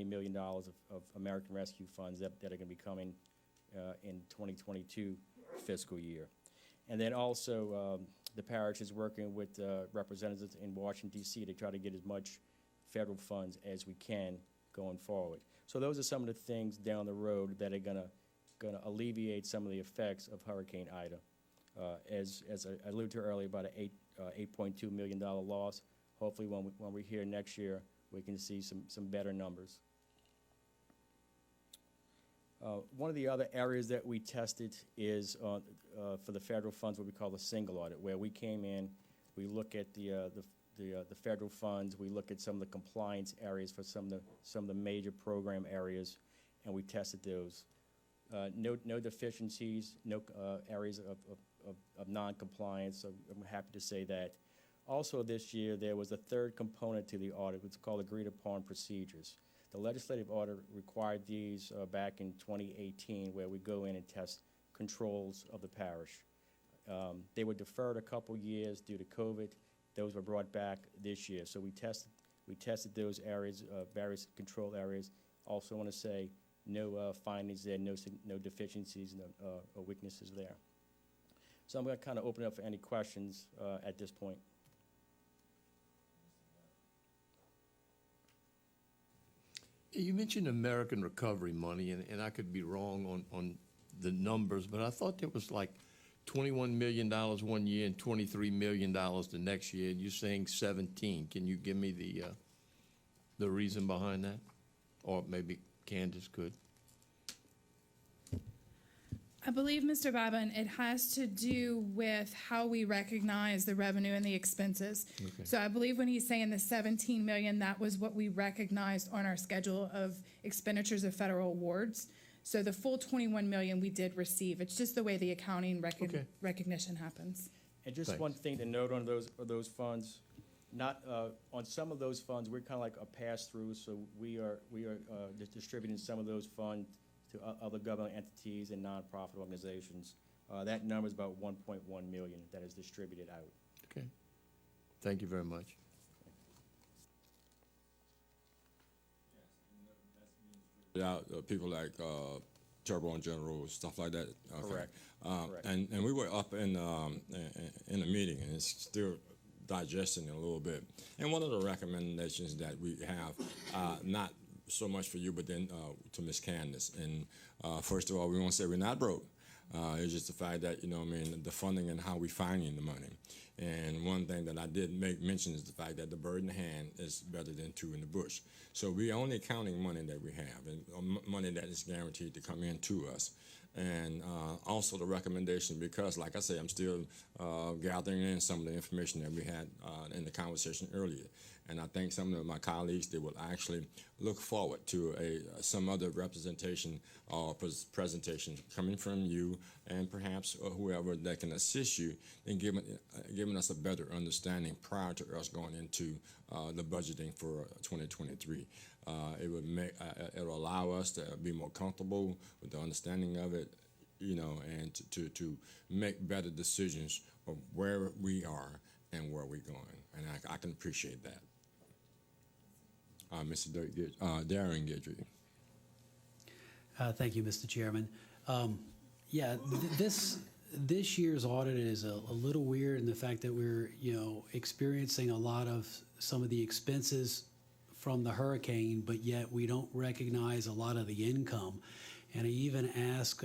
million of American Rescue Funds that are going to be coming in 2022 fiscal year. And then also the parish is working with representatives in Washington, D.C. to try to get as much federal funds as we can going forward. So those are some of the things down the road that are going to alleviate some of the effects of Hurricane Ida. As I alluded to earlier, about an $8.2 million loss. Hopefully when we're here next year, we can see some better numbers. One of the other areas that we tested is for the federal funds, what we call the single audit, where we came in, we look at the federal funds, we look at some of the compliance areas for some of the major program areas, and we tested those. No deficiencies, no areas of non-compliance, so I'm happy to say that. Also this year, there was a third component to the audit, which is called agreed upon procedures. The legislative audit required these back in 2018, where we go in and test controls of the parish. They were deferred a couple years due to COVID. Those were brought back this year. So we tested those areas, various control areas. Also want to say no findings there, no deficiencies, or weaknesses there. So I'm going to kind of open it up for any questions at this point. You mentioned American Recovery money, and I could be wrong on the numbers, but I thought there was like $21 million one year and $23 million the next year. You're saying 17. Can you give me the reason behind that? Or maybe Candace could. I believe, Mr. Babin, it has to do with how we recognize the revenue and the expenses. Okay. So I believe when he's saying the 17 million, that was what we recognized on our schedule of expenditures of federal awards. So the full 21 million we did receive. It's just the way the accounting recognition happens. And just Thanks. one thing to note on those funds, Not, on some of those funds, we're kind of like a pass-through, so we are distributing some of those funds to other government entities and nonprofit organizations. That number is about 1.1 million that is distributed out. Okay. Thank you very much. Out people like Terrebonne General, stuff like that. Okay. Correct. Correct. And we were up in a meeting, and it's still digesting a little bit. And one of the recommendations that we have, not so much for you, but then to Ms. Candace. And first of all, we won't say we're not broke. It's just the fact that, you know, I mean, the funding and how we finding the money. And one thing that I did make mention is the fact that the bird in the hand is better than two in the bush. So we're only counting money that we have, and money that is guaranteed to come in to us. And also the recommendation, because like I say, I'm still gathering in some of the information that we had in the conversation earlier. And I think some of my colleagues, they will actually look forward to some other representation or presentation coming from you and perhaps whoever that can assist you in giving us a better understanding prior to us going into the budgeting for 2023. It would it'll allow us to be more comfortable with the understanding of it, you know, and to make better decisions of where we are and where we're going. And I can appreciate that. Mr. Darren Guidry. Thank you, Mr. Chairman. This year's audit is a little weird in the fact that we're, you know, experiencing a lot of some of the expenses from the hurricane, but yet we don't recognize a lot of the income. And I even ask,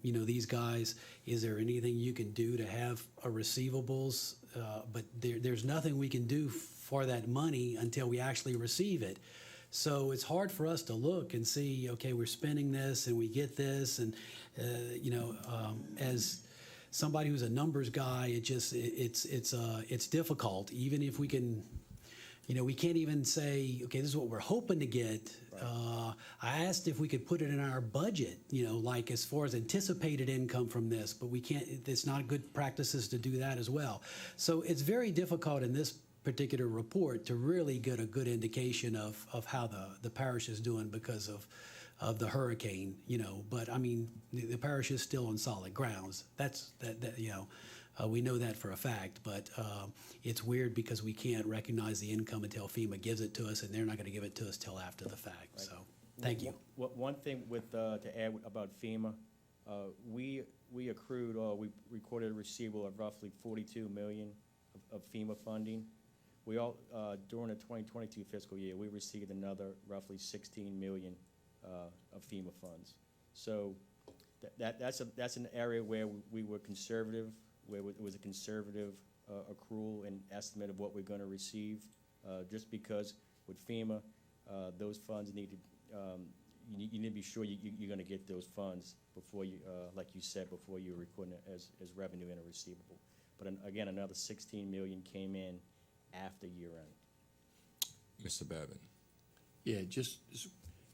you know, these guys, is there anything you can do to have a receivables? But there's nothing we can do for that money until we actually receive it. So it's hard for us to look and see, okay, we're spending this and we get this. And, you know, as somebody who's a numbers guy, it's difficult. Even if we can, you know, we can't even say, okay, this is what we're hoping to get. Right. I asked if we could put it in our budget, you know, like as far as anticipated income from this, but we can't, it's not good practices to do that as well. So it's very difficult in this particular report to really get a good indication of how the parish is doing because of the hurricane, you know. But I mean, the parish is still on solid grounds. That you know, we know that for a fact. But it's weird because we can't recognize the income until FEMA gives it to us, and they're not going to give it to us till after the fact. Right. So thank you. One thing with to add about FEMA, we accrued or we recorded a receivable of roughly 42 million of FEMA funding. We all, during the 2022 fiscal year, we received another roughly 16 million of FEMA funds. So that's an area where we were conservative, where it was a conservative accrual and estimate of what we're going to receive, just because with FEMA, those funds need to, you need to be sure you're going to get those funds before you, like you said, before you're recording it as revenue in a receivable. But again, another 16 million came in after year end. Mr. Babin. Yeah,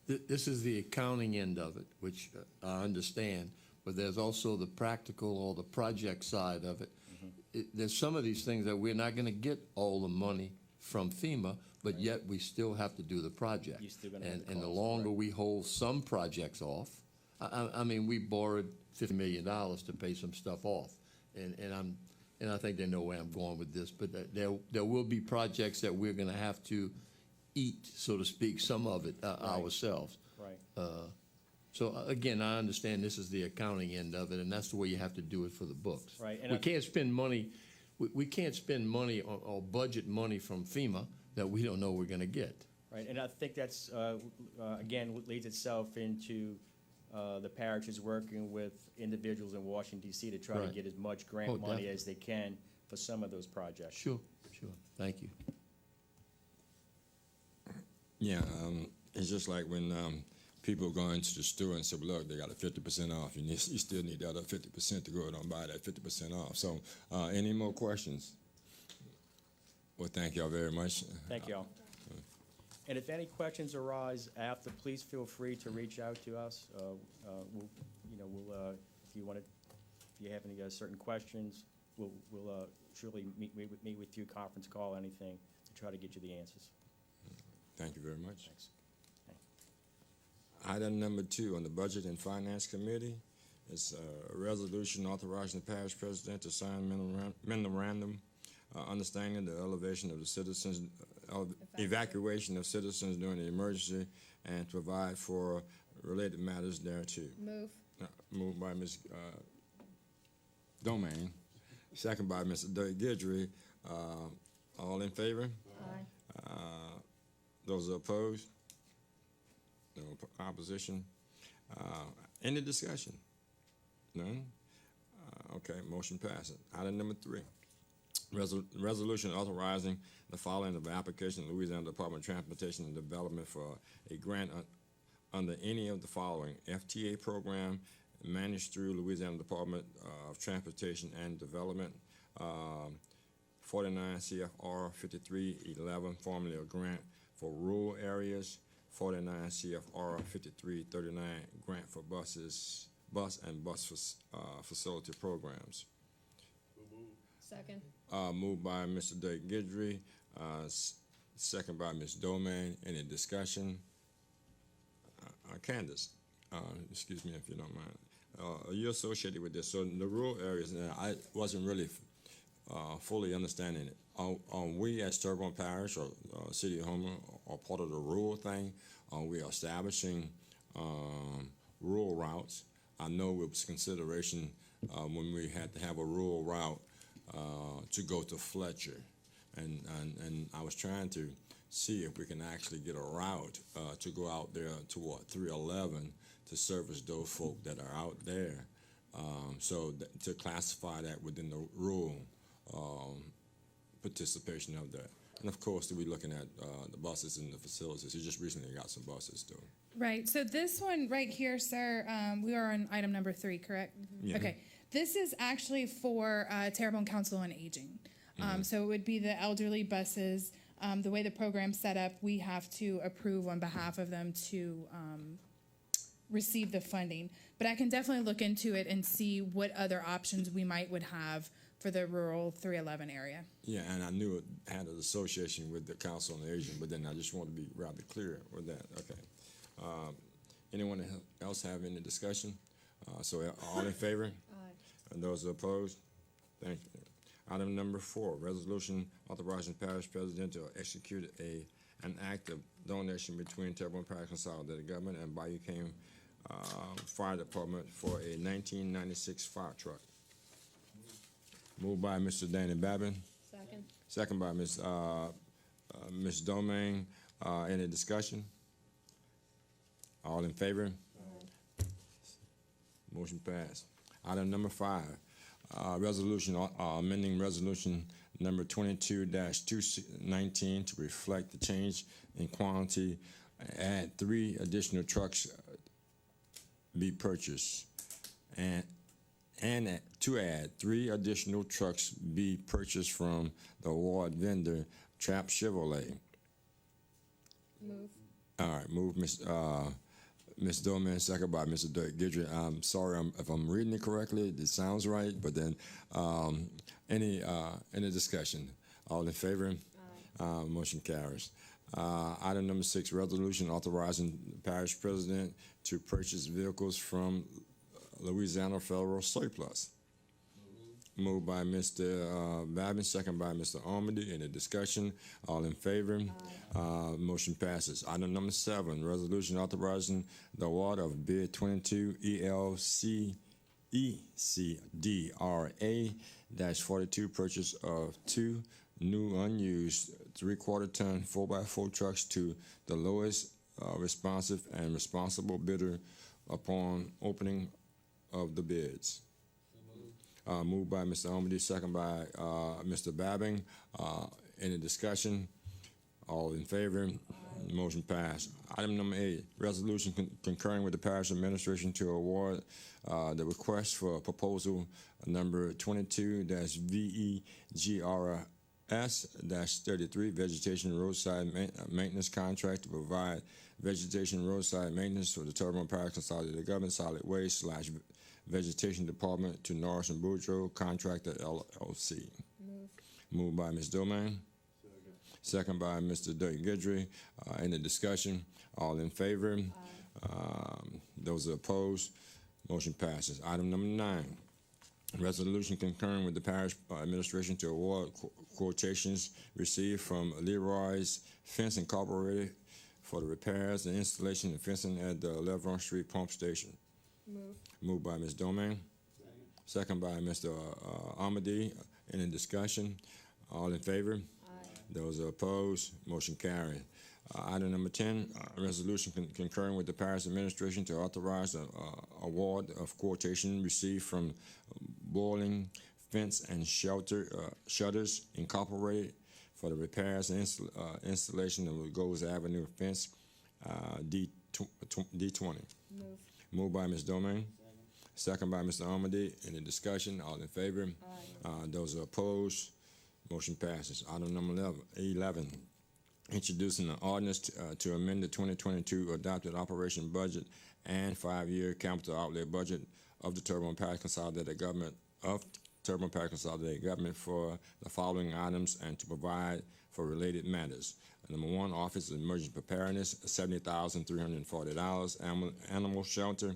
this is the accounting end of it, which I understand, but there's also the practical or the project side of it. Mm-hmm. There's some of these things that we're not going to get all the money from FEMA, but right. Yet we still have to do the project. You're still gonna and the longer we hold some projects off, I mean, we borrowed $50 million to pay some stuff off, and I think they know where I'm going with this, but there will be projects that we're going to have to eat, so to speak, some of it right. Ourselves. Right. So again, I understand this is the accounting end of it, and that's the way you have to do it for the books. Right. And we can't spend money. We can't spend money or budget money from FEMA that we don't know we're going to get. Right, and I think that's again leads itself into the parish is working with individuals in Washington, D.C. to try right. to get as much grant money definitely. as they can for some of those projects. Sure. Thank you. Yeah, it's just like when people go into the store and say, well, look, they got a 50% off. You still need the other 50% to go and buy that 50% off. So any more questions? Well, thank y'all very much. Thank y'all. And if any questions arise after, please feel free to reach out to us. We'll if you want to, if you have any certain questions, we'll surely meet with you, conference call, anything, to try to get you the answers. Thank you very much. Thanks. Item number 2 on the Budget and Finance Committee is a resolution authorizing the parish president to sign memorandum understanding the elevation of the citizens, evacuation of citizens during the emergency, and provide for related matters thereto. Move. Moved by Ms. Domain, second by Mr. Dirk Gidry. All in favor? Aye. Those opposed? No opposition? Any discussion? None? Okay, motion passes. Item number 3, resolution authorizing the following of application to Louisiana Department of Transportation and Development for a grant under any of the following: FTA program managed through Louisiana Department of Transportation and Development, 49 CFR 5311, formerly a grant for rural areas, 49 CFR 5339, grant for bus and bus facility programs. Second. Moved by Mr. Dirk Gidry, second by Ms. Domain. Any discussion? Candace, excuse me if you don't mind. Are you associated with this? So in the rural areas, I wasn't really fully understanding it. Are we as Terrebonne Parish or City of Homer are part of the rural thing? Are we establishing rural routes? I know it was consideration when we had to have a rural route to go to Fletcher, and I was trying to see if we can actually get a route to go out there to 311 to service those folk that are out there. So to classify that within the rural participation of that. And of course, we're looking at the buses and the facilities. You just recently got some buses too. Right, so this one right here, sir, we are on item number 3, correct? Yeah. Okay, this is actually for Terrebonne Council on Aging. So it would be the elderly buses. The way the program's set up, we have to approve on behalf of them to receive the funding. But I can definitely look into it and see what other options we would have for the rural 311 area. Yeah, and I knew it had an association with the Council on Aging, but then I just want to be rather clear with that. Okay. Anyone else have any discussion? So all in favor? Aye. And those opposed? Thank you. Item number 4, resolution authorizing parish president to execute an act of donation between Terrebonne Parish Consolidated Government and Bayou Cane Fire Department for a 1996 fire truck. Moved by Mr. Danny Babin. Second. Second by Ms. Domain. Any discussion? All in favor? Aye. Motion passed. Item number 5, resolution amending resolution number 22-219 to reflect the change in quantity. Add 3 additional trucks be purchased, and to add 3 additional trucks be purchased from the award vendor Trap Chevrolet. Move. All right, move Ms. Doman, second by Mr. Dirk Gidry. I'm sorry if I'm reading it correctly. It sounds right, but then any discussion? All in favor? Aye. Motion carries. Item number 6, resolution authorizing the parish president to purchase vehicles from Louisiana Federal Surplus. Moved by Mr. Babin, second by Mr. Armady. Any discussion? All in favor? Aye. Motion passes. Item number 7, resolution authorizing the award of bid 22 ECDRA-42 purchase of 2 new unused 3/4 ton 4x4 trucks to the lowest responsive and responsible bidder upon opening of the bids. Moved by Mr. Omedy, second by Mr. Babbing. Any discussion? All in favor? Motion passed. Item number 8, resolution concurring with the parish administration to award the request for proposal number 22-VEGRS-33 vegetation roadside maintenance contract to provide vegetation roadside maintenance for the Terrebonne Parish Consolidated Government Solid Waste / Vegetation Department to Norris and Boudreaux Contractor LLC. Move. Moved by Ms. Domain. second by Mr. Dirk Gidry. Any discussion? All in favor? Those opposed? Motion passes. Item number 9, resolution concurring with the parish administration to award quotations received from Leroy's Fence Incorporated for the repairs and installation of fencing at the Levron Street Pump Station. Moved by Ms. Domingue. Second by Mr. Amadi. Any discussion? All in favor? Those opposed? Motion carried. Item number 10, resolution concurring with the parish administration to authorize the award of quotation received from Boiling Fence and Shutters Incorporated for the repairs and installation of Goes Avenue fence D20. Moved by Ms. Domingue. Second by Mr. Amadi. Any discussion? All in favor? Those opposed? Motion passes. Item number 11, introducing an ordinance to amend the 2022 adopted operation budget and 5-year capital outlay budget of the Terrebonne Parish Consolidated Government for the following items and to provide for related matters. Number 1, Office of Emergency Preparedness, $70,340. Animal Shelter,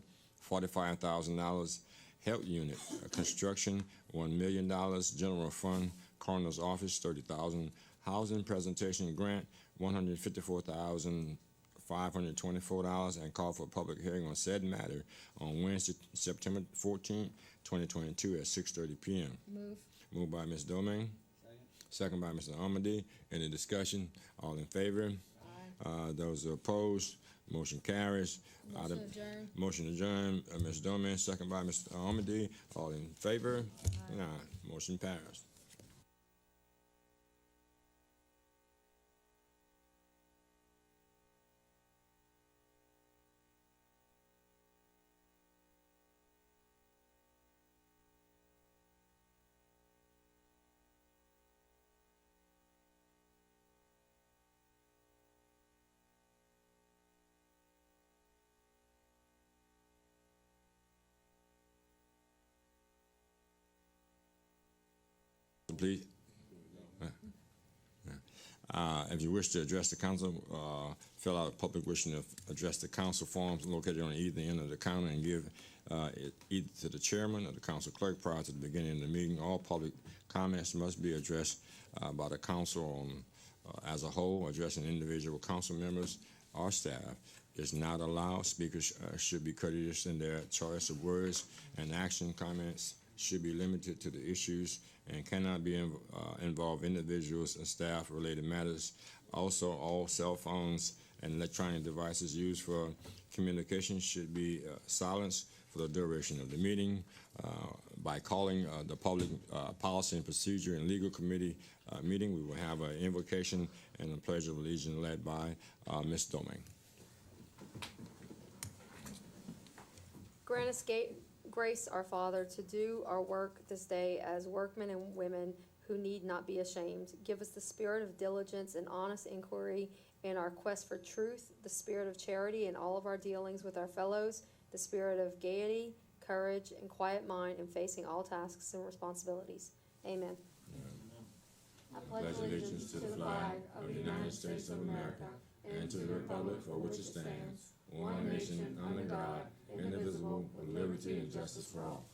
$45,000. Health Unit, Construction, $1 million. General Fund, Coroner's Office, $30,000. Housing Presentation Grant, $154,524, and call for a public hearing on said matter on Wednesday, September 14, 2022 at 6:30 p.m. Moved by Ms. Domingue. Second by Mr. Amadi. Any discussion? All in favor? Those opposed? Motion carries. Motion adjourned. Ms. Domingue, second by Mr. Amadi. All in favor? Motion passed. Please. If you wish to address the council, fill out a public wishing to address the council forms located on either end of the counter and give it either to the chairman or the council clerk prior to the beginning of the meeting. All public comments must be addressed by the council as a whole, addressing individual council members or staff is not allowed. Speakers should be courteous in their choice of words, and action comments should be limited to the issues and cannot be involve individuals and staff-related matters. Also, all cell phones and electronic devices used for communication should be silenced for the duration of the meeting. By calling the Public Policy and Procedure and Legal Committee meeting, we will have an invocation and a pledge of allegiance led by Ms. Domingue. Grant us grace, our Father, to do our work this day as workmen and women who need not be ashamed. Give us the spirit of diligence and honest inquiry in our quest for truth, the spirit of charity in all of our dealings with our fellows, the spirit of gaiety, courage, and quiet mind in facing all tasks and responsibilities. Amen. I pledge allegiance to the flag of the United States of America and to the republic for which it stands, one nation under God, indivisible, with liberty and justice for all.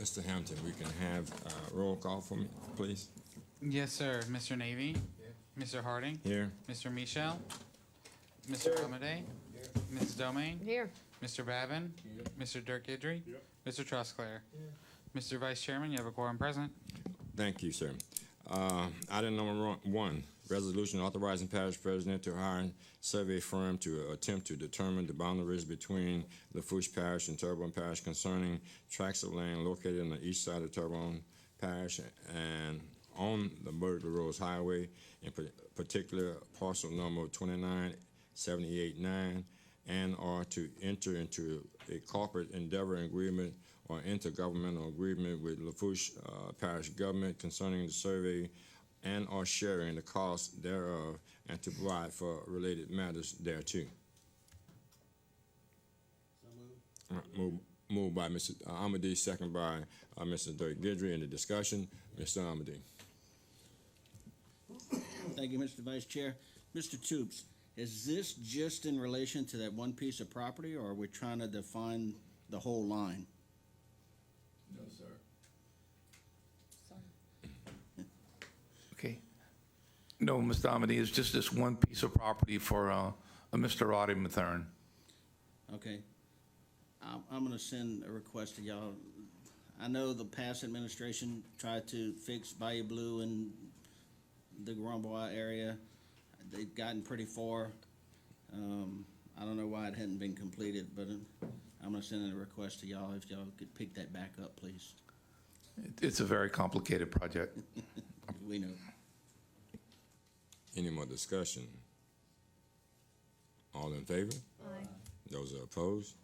Mr. Hampton, we can have roll call for me, please. Yes, sir. Mr. Navy. Mr. Harding. Here. Mr. Michel. Mr. Amadei. Mrs. Domingue. Here. Mr. Babin. Mr. Dirk Gidry. Mr. Trosclair. Mr. Vice Chairman, you have a quorum present. Thank you, sir. Item number 1, resolution authorizing parish president to hire a survey firm to attempt to determine the boundaries between Lafourche Parish and Terrebonne Parish concerning tracts of land located on the east side of Terrebonne Parish and on the Burgley Rose Highway, in particular parcel number 29789, and or to enter into a corporate endeavor agreement or intergovernmental agreement with Lafourche Parish government concerning the survey and or sharing the cost thereof, and to provide for related matters thereto. Moved by Mr. Amadi, second by Mr. Dirk Gidry. In the discussion, Mr. Amadi. Thank you, Mr. Vice Chair. Mr. Toops, is this just in relation to that one piece of property, or are we trying to define the whole line? No, sir. Okay. No, Mr. Amity, it's just this one piece of property for a Mr. Roddy Mathern. Okay. I'm gonna send a request to y'all. I know the past administration tried to fix Bayou Blue and the Grand Bois area. They've gotten pretty far. I don't know why it hadn't been completed, but I'm gonna send a request to y'all if y'all could pick that back up, please. It's a very complicated project. We know. Any more discussion? All in favor? Aye. Those are opposed?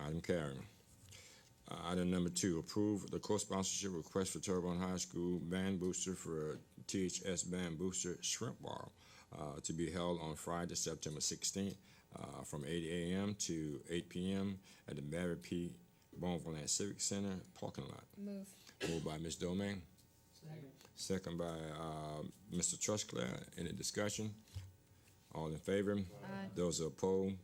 Item carried. Item number 2, approve the co-sponsorship request for Terrebonne High School Band Booster for THS Band Booster Shrimp Bar to be held on Friday, September 16th from 8 a.m. to 8 p.m. at the Barry P. Bonvolant Civic Center parking lot. Move. Moved by Ms. Domingue. Second by Mr. Trusclair. Any discussion? All in favor? Aye. Those are opposed?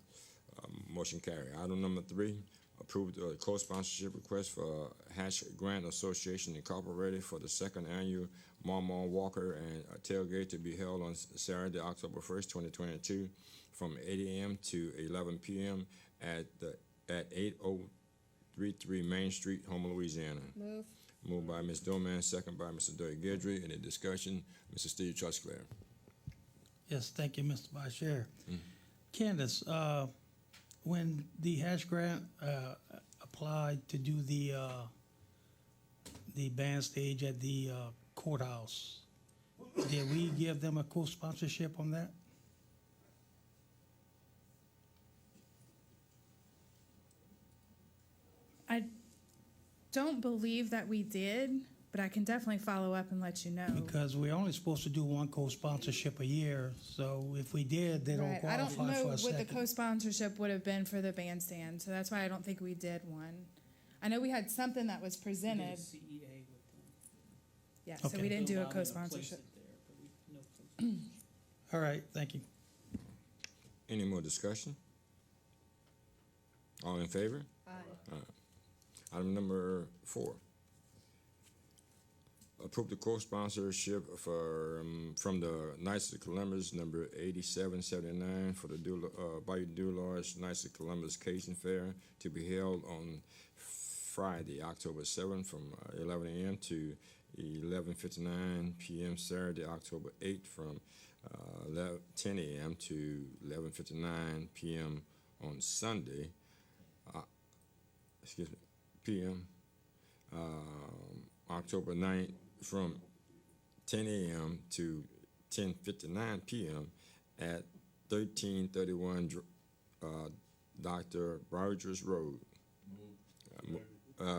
Motion carried. Item number 3, approve the co-sponsorship request for Hatch Grant Association Incorporated for the 2nd annual Marmon Walker and tailgate to be held on Saturday, October 1st, 2022 from 8 a.m. to 11 p.m. at 8033 Main Street, Houma, Louisiana. Move. Moved by Ms. Doman, second by Mr. Dirk Gidry. Any discussion? Mr. Steve Trusclair. Yes, thank you, Mr. Vice Chair. Candace, when the Hatch Grant applied to do the band stage at the courthouse, did we give them a co-sponsorship on that? I don't believe that we did, but I can definitely follow up and let you know. Because we're only supposed to do one co-sponsorship a year, so if we did, they don't Right. I don't qualify know for a what the second. co-sponsorship would have been for the bandstand, so that's why I don't think we did one. I know we had something that was presented. Yeah, so Okay. we didn't do a co-sponsorship. All right, thank you. Any more discussion? All in favor? Aye. Item number 4. Approve the co-sponsorship for from the Knights of Columbus number 8779 for the Bayou Dularge Knights of Columbus Cajun Fair to be held on Friday, October 7th from 11 a.m. to 11:59 p.m. Saturday, October 8th from 10 a.m. to 11:59 p.m. on Sunday. P.m. October 9th from 10 a.m. to 10:59 p.m. at 1331 Dr. Rogers Road.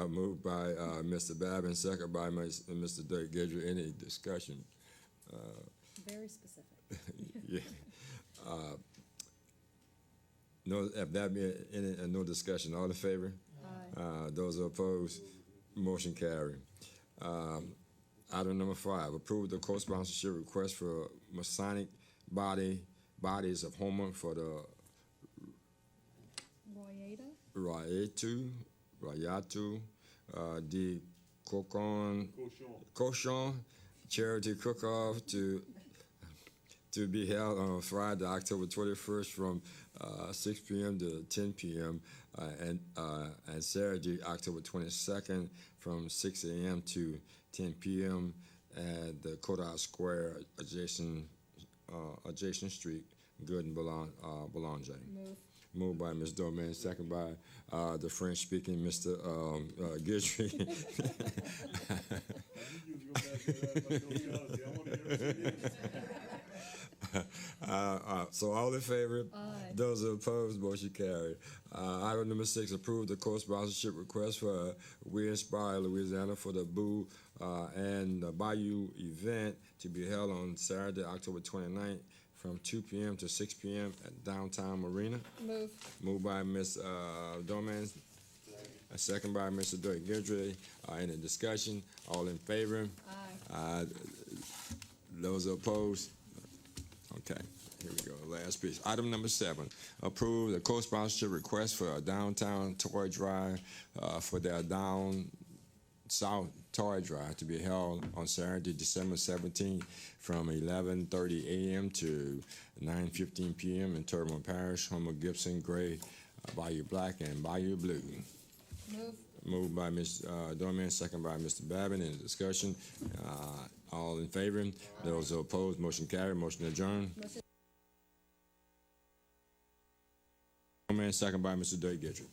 Moved by Mr. Babin, second by Mr. Dirk Gidry. Any discussion? Very specific. Yeah. No, if that be no discussion, all in favor? Aye. Those are opposed? Motion carried. Item number 5, approve the co-sponsorship request for Masonic Bodies of Houma for the Rayatu de Cochon charity cook-off to be held on Friday, October 21st from 6 p.m. to 10 p.m. And Saturday, October 22nd from 6 a.m. to 10 p.m. at the Courthouse Square adjacent street, Good and Boulanger. Move. Moved by Ms. Domain, second by the French-speaking Mr. Gidry. So all in favor? Aye. Those are opposed, motion carried. Item number 6, approve the co-sponsorship request for We Inspire Louisiana for the Boo and the Bayou event to be held on Saturday, October 29th from 2 p.m. to 6 p.m. at Downtown Marina. Move. Moved by Ms. Doman, a second by Mr. Dirk Gidry. Any discussion? All in favor? Aye. Those are opposed? Okay, here we go. Last piece. Item number 7, approve the co-sponsorship request for a downtown toy drive for their Down South Toy Drive to be held on Saturday, December 17th from 11:30 a.m. to 9:15 p.m. in Terrebonne Parish, home of Gibson, Gray, Bayou Black, and Bayou Blue. Moved by Ms. Dorman, second by Mr. Babin. Any discussion? All in favor? Those opposed, motion carried. Motion adjourned. Dorman, second by Mr. Dirk Gidry.